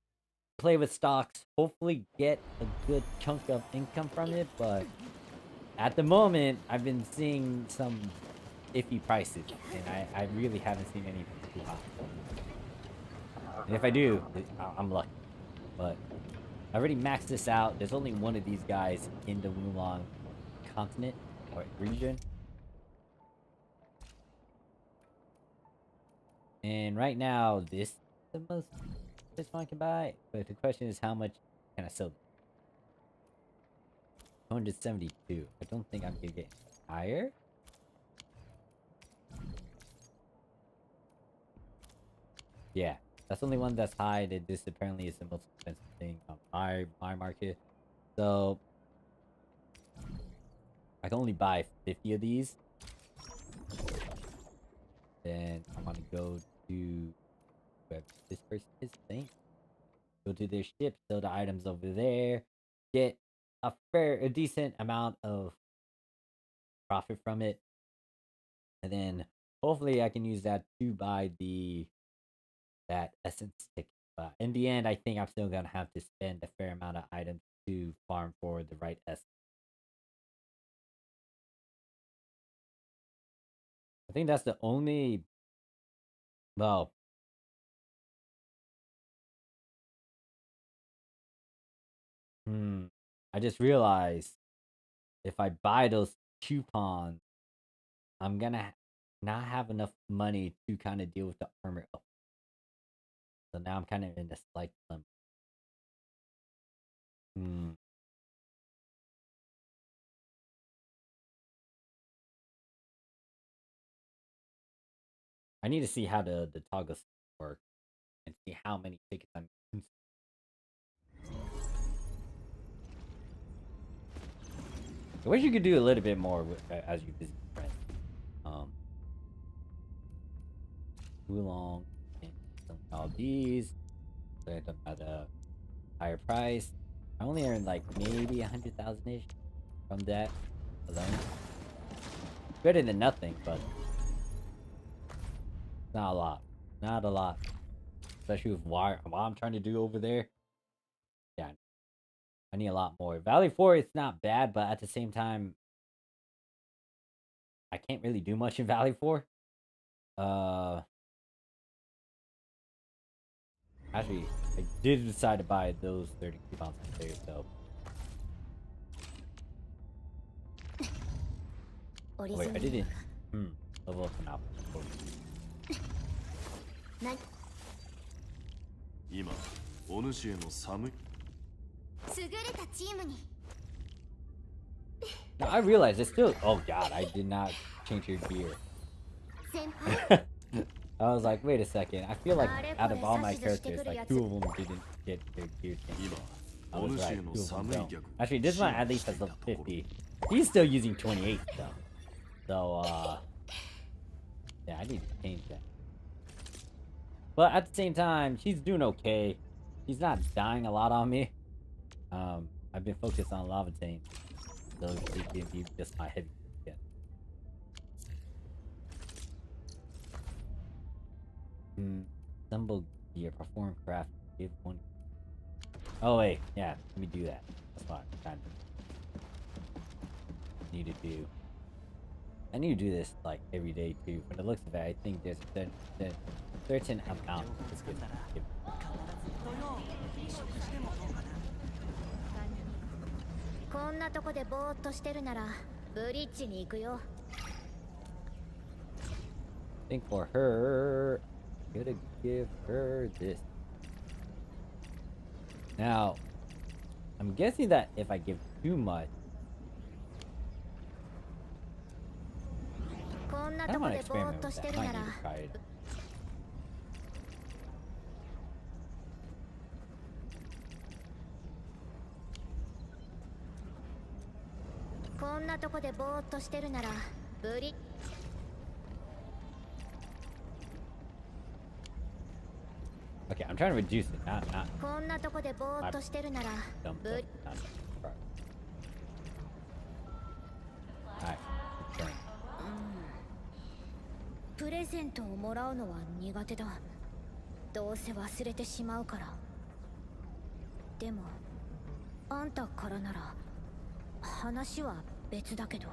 play with stocks, hopefully get a good chunk of income from it, but at the moment, I've been seeing some iffy prices, and I really haven't seen anything too high. And if I do, I'm lucky. But I already maxed this out. There's only one of these guys in the Wulong continent or region. And right now, this is the most this one I can buy. But the question is, how much can I sell? 272. I don't think I'm gonna get higher. Yeah, that's the only one that's high. That this apparently is the most expensive thing on my market. So I can only buy 50 of these. Then I'm gonna go to where this person is. Thing. Go to their ship, sell the items over there, get a decent amount of profit from it, and then hopefully I can use that to buy that essence ticket. But in the end, I think I'm still gonna have to spend a fair amount of items to farm for the right essence. I think that's the only. Well, I just realized if I buy those coupons, I'm gonna not have enough money to kind of deal with the armor up. So now I'm kind of in a slight limbo. I need to see how the toggles work and see how many tickets I'm. I wish you could do a little bit more with, as you visit friends. Oolong and all these. So I don't at a higher price. I only earned like maybe 100,000 ish from that alone. Better than nothing, but not a lot. Not a lot. Especially with what I'm trying to do over there. Yeah, I need a lot more. Valley 4, it's not bad, but at the same time, I can't really do much in Valley 4. Actually, I did decide to buy those 30 coupons right there, so. Oh, wait, I didn't. Level up an alpha. 今、お主への寒い。優れたチームに。 No, I realized it's still. Oh god, I did not change your gear. I was like, wait a second. I feel like out of all my characters, like 2 of them didn't get their gear changed. I was right, 2 of them don't. Actually, this one at least has level 50. He's still using 28 though. So, yeah, I need to change that. But at the same time, she's doing okay. She's not dying a lot on me. I've been focused on Lavatain. So it can be just my heavy again. Assemble gear, perform craft, give 1. Oh wait, yeah, let me do that. That's what I'm trying to need to do. I need to do this like every day too. From the looks of it, I think there's a certain amount that's given. こんなとこでぼーっとしてるならブリッジに行くよ。 I think for her, I'm gonna give her this. Now, I'm guessing that if I give too much, こんな I と don't こ want to でぼー experiment っと with し that. て I る might な need ら to try it. Okay, I'm trying to reduce it, not こんなとこでぼーっとしてるなら dumb ブ stuff, リ not right. Alright, turn. プレゼントをもらうのは苦手だ。どうせ忘れてしまうから。でもあんたからなら話は別だけど。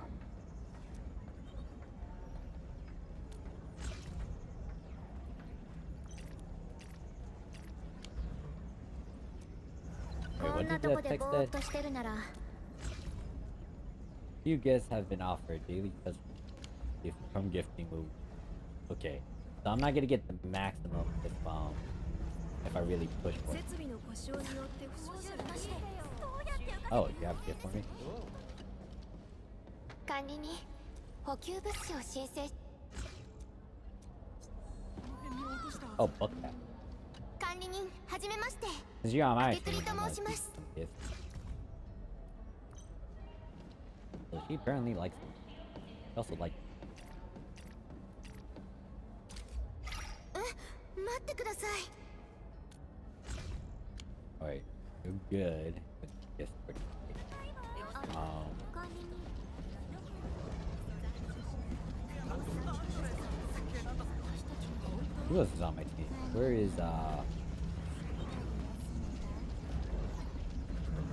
Wait, what did that text say? Few gifts have been offered. Daily gift from gifting move. Okay, so I'm not gonna get the maximum if I really push for it. Oh, you have a gift for me? 管理人、補給物資を申請。 Oh, book that. 管理人、はじめまして。 Cause you're on my ゆくり team. と I'm 申し gonna ま keep す。 some gifts. So she apparently likes them. She also likes them. 待ってください。 Alright, you're good. Yes, pretty. Who else is on my team? Where is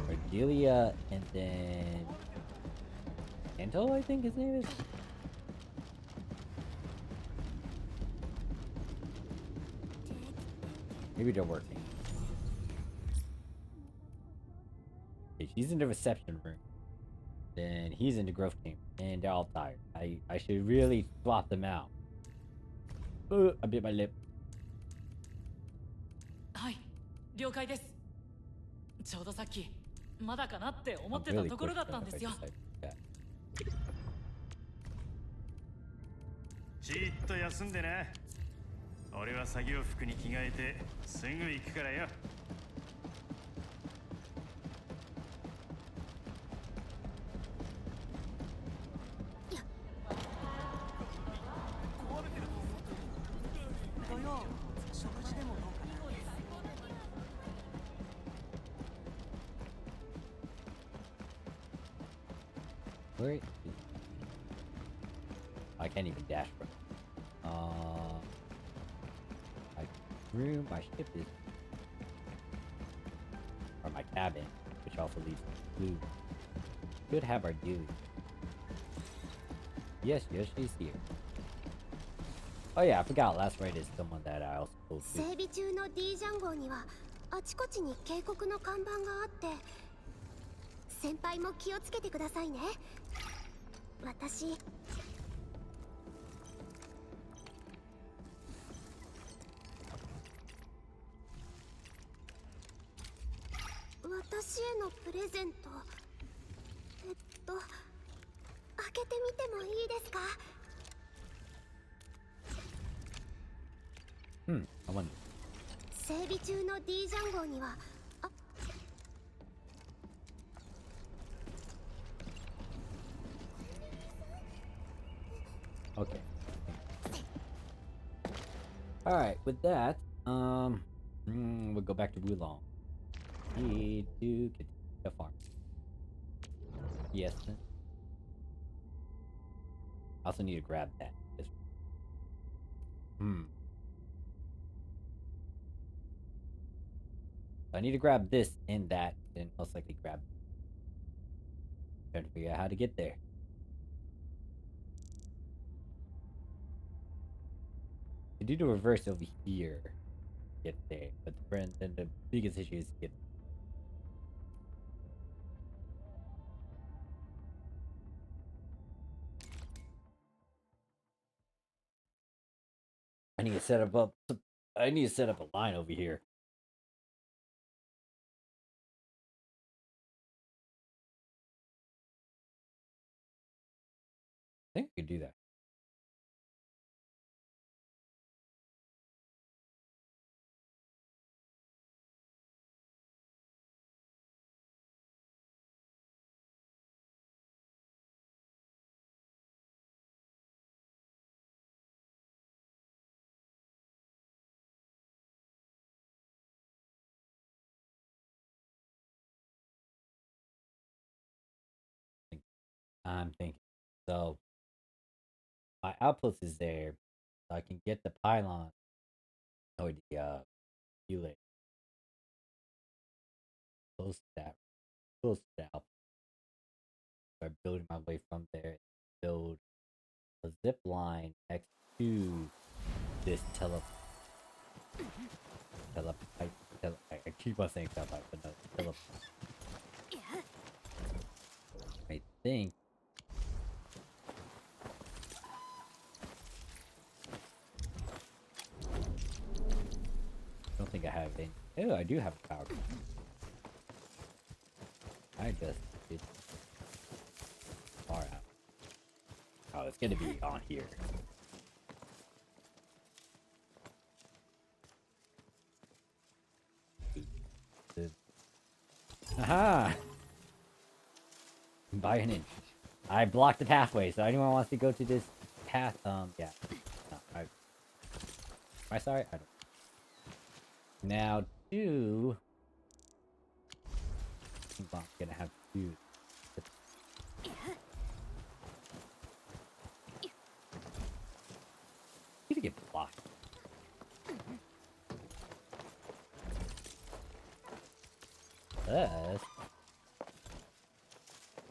Cordelia and then Anto, I think his name is. Maybe they're working. Okay, she's in the reception room. Then he's in the growth team, and they're all tired. I should really swap them out. I bit my lip. はい、了解です。ちょうどさっきまだかなって思 I'm ってた really ところ quick だったん if で I すよ。 decide to do that. じーっと休んでな。俺は作業服に着替えてすぐ行くからよ。土曜食事でもどうかな。 Where is... I can't even dash from. My room, my ship is, or my cabin, which also leads to blue. Could have our duty. Yes, she's here. Oh yeah, I forgot. Last raid is someone that I also spoke to. 整備中の D ジャン号にはあちこちに警告の看板があって、先輩も気をつけてくださいね。私私へのプレゼント、開けてみてもいいですか？ I wonder. 整備中の D ジャン号にはあ Okay. Alright, with that, we'll go back to Wulong. Need to get the farm. Yes. I also need to grab that. I need to grab this and that, and most likely grab. Trying to figure out how to get there. I do the reverse over here. Get there, but the biggest issue is to get. I need to set up. I need to set up a line over here. I think I could do that. I'm thinking. So my outpost is there, so I can get the pylon or the helix close to that, close to the outpost. Start building my way from there. Build a zip line next to this I keep on saying teleport, but no, teleport. I think. I don't think I have any. Oh, I do have a power. I just did far out. Oh, it's gonna be on here. Aha! By an inch. I blocked the pathway, so anyone wants to go to this path, yeah. No, am I sorry? I don't. Now, two. I'm gonna have to do. Need to get blocked. Plus,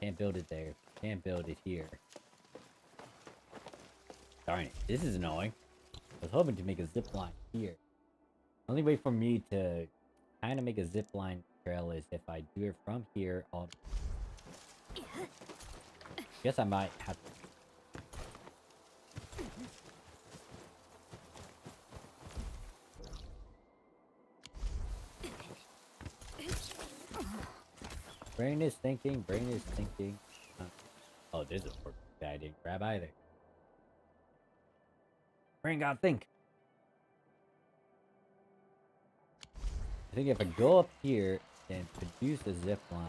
can't build it there. Can't build it here. Darn it, this is annoying. I was hoping to make a zip line here. Only way for me to kind of make a zip line trail is if I do it from here all. Guess I might have to. Brain is thinking, brain is thinking. Oh, there's a pork that I didn't grab either. Brain gotta think. I think if I go up here and produce a zip line,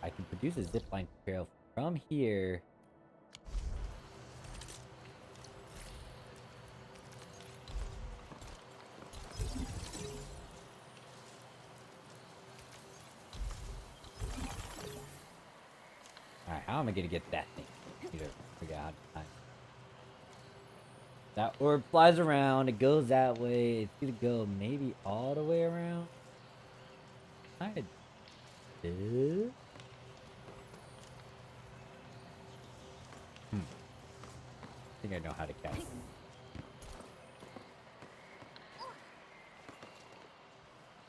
I can produce a zip line trail from here. Alright, how am I gonna get that thing? Need to figure out how to time it. That orb flies around, it goes that way. It's gonna go maybe all the way around. I do. I think I know how to catch it.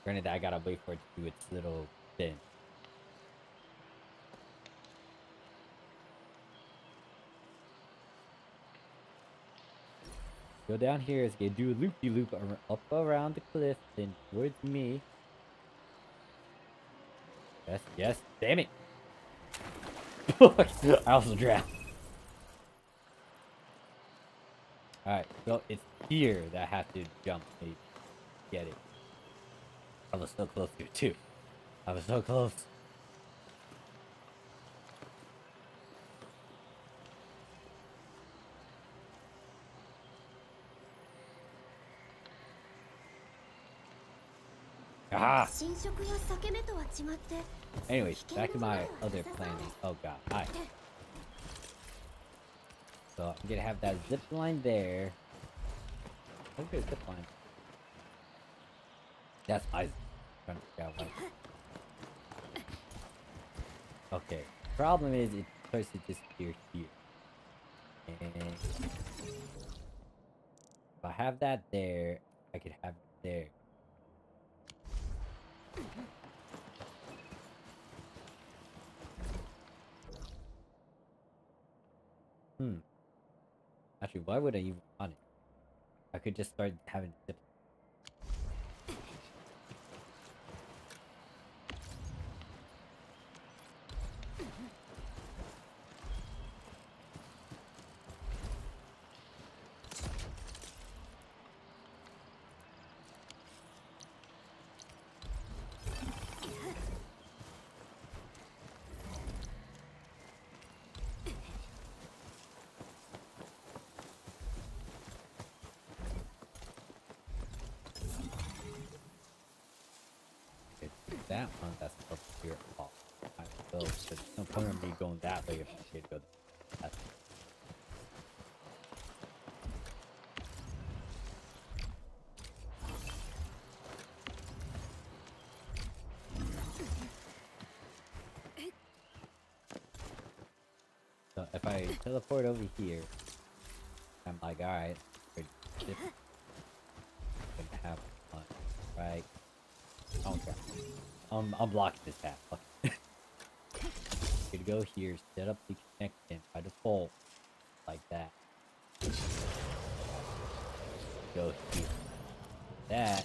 Granted, I gotta wait for it to do its little thing. Go down here, it's gonna do a loop-de-loop up around the cliff, then towards me. Yes, yes, damn it! I also drowned. Alright, so it's here that I have to jump, maybe. Get it. I was so close to it, too. I was so close. Ah! Anyways, back to my other planning. Oh god, hi. So I'm gonna have that zip line there. Okay, zip line. That's my trying to figure out what. Okay. Problem is it starts to disappear here. And if I have that there, I could have it there. Actually, why would I even want it? I could just start having zip. That one that's up here off. Alright, so there's no point in me going that way if I can't go that way. So if I teleport over here, I'm like, alright, I'm gonna have fun, right? Okay. I'm blocking this path. Gonna go here, set up the connection by default, like that. Go here. That.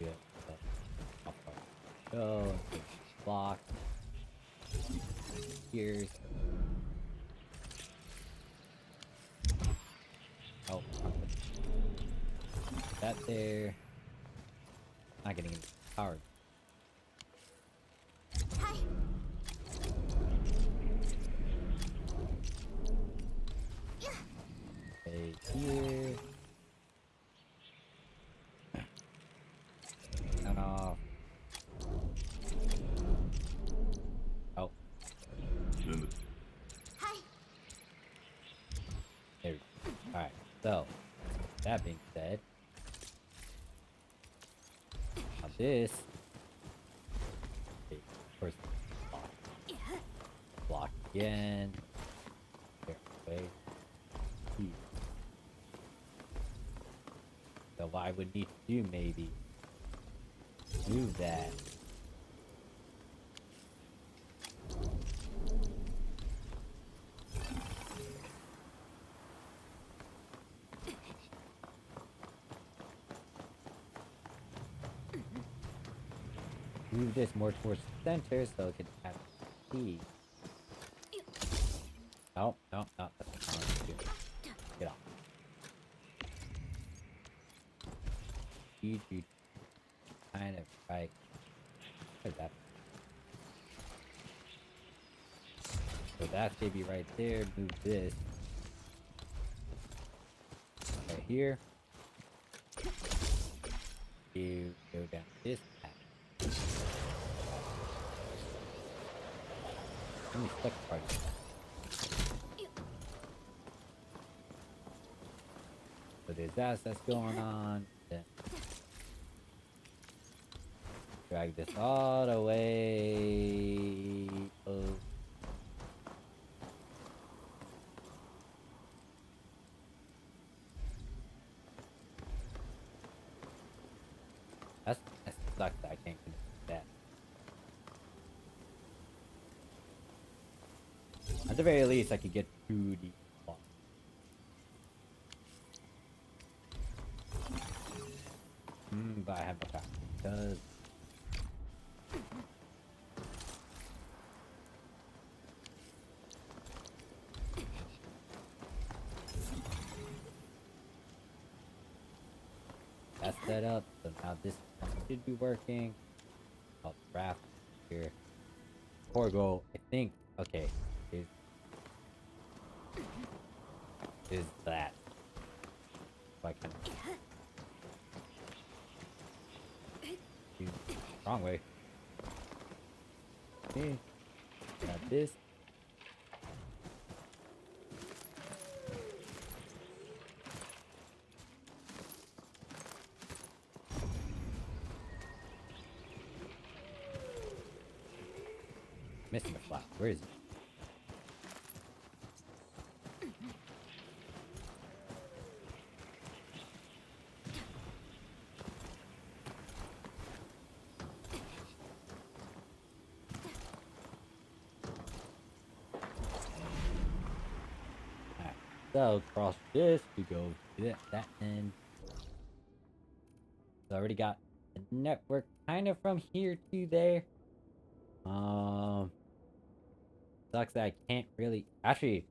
Yeah. Go. Block. Here's. Oh, that there. Not getting any power. Okay, here. Turn off. Oh. There we go. Alright, so that being said, now this, okay, of course, block again, here, wait, here. I would need to do maybe move that. Move this more towards the center so it can have speed. No, no, no, that's not what I want to do. Get off. You kind of right. What is that? So that should be right there. Move this right here. You go down this path. Let me select part of that. So there's that's going on. Then drag this all the way over. That sucks that I can't connect that. At the very least, I could get through the wall. But I have no power. Because that's set up. So now this one should be working. I'll wrap here. Before go, I think. Okay, is that? So I can. Wrong way. Okay. Got this. Missing the flap. Where is it? Alright, so cross this, we go to that end. So I already got the network kind of from here to there. Sucks that I can't really. Actually,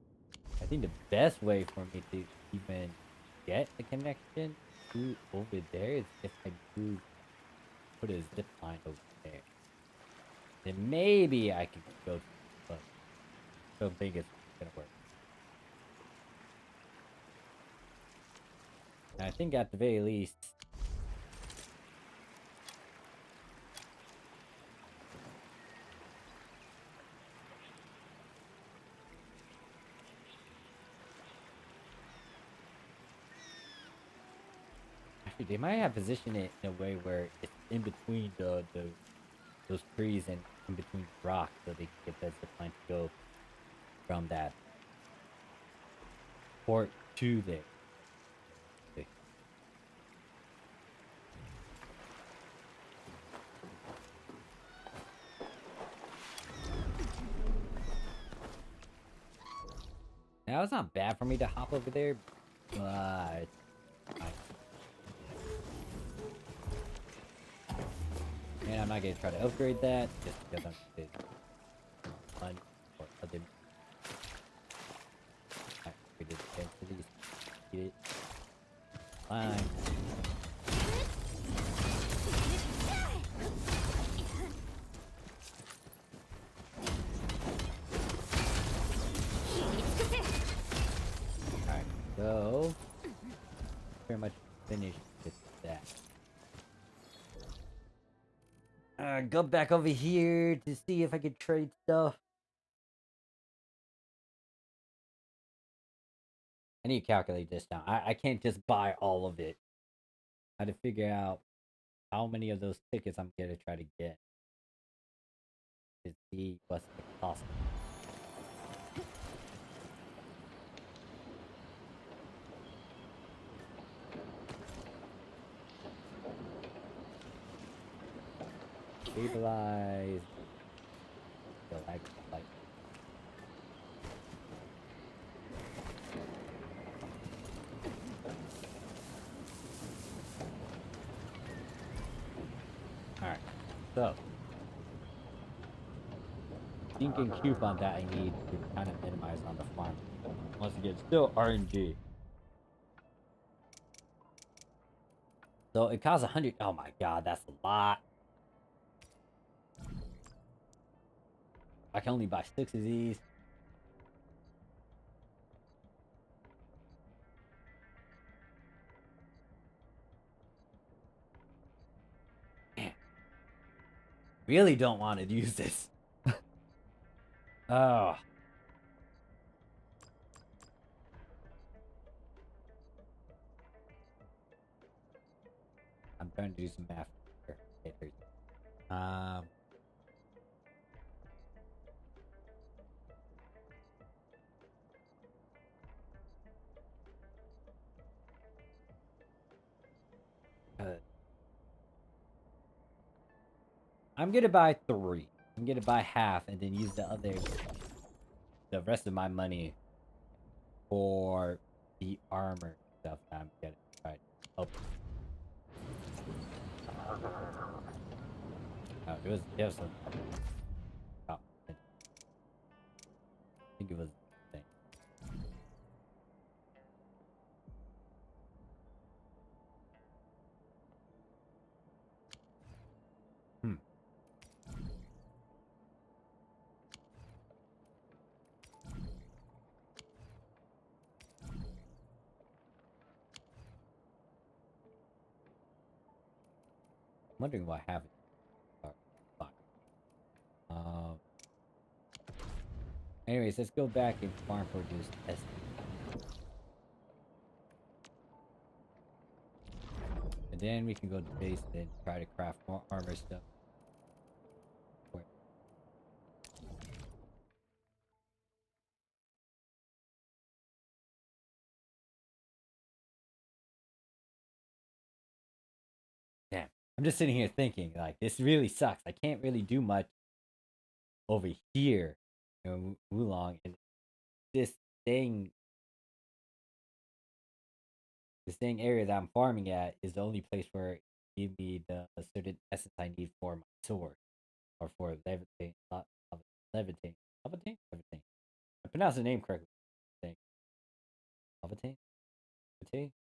I think the best way for me to even get a connection to over there is if I do put a zip line over there. Then maybe I can go to, but I don't think it's gonna work. And I think at the very least, they might have positioned it in a way where it's in between those trees and in between rocks, so they can get that zip line to go from that port to there. Okay. Now it's not bad for me to hop over there, but and I'm not gonna try to upgrade that just because I'm busy. Fun or other. Alright, we did densities. Get it. Fine. Alright, so pretty much finished with that. Go back over here to see if I could trade stuff. I need to calculate this now. I can't just buy all of it. I had to figure out how many of those tickets I'm gonna try to get to see what's the cost. Stabilize. Still like. Alright, so thinking coupon that I need to kind of minimize on the farm. Once again, still RNG. So it costs 100. Oh my god, that's a lot. I can only buy 6 of these. Man, really don't want to use this. Oh. I'm trying to do some math here. Okay, I'm gonna buy 3. I'm gonna buy half and then use the rest of my money for the armor stuff that I'm getting. Right. Oh. Oh, it was some. Oh, I think it was. Thing. I'm wondering why I haven't. Anyways, let's go back and farm for just testing. And then we can go to base and try to craft more armor stuff. Damn. I'm just sitting here thinking, like, this really sucks. I can't really do much over here in Wulong. And this thing, this thing area that I'm farming at is the only place where it give me the certain essence I need for my sword. Or for levitate, levitate. Levitate? Levitate. I pronounced the name correctly. I think. Levitate? Levitate?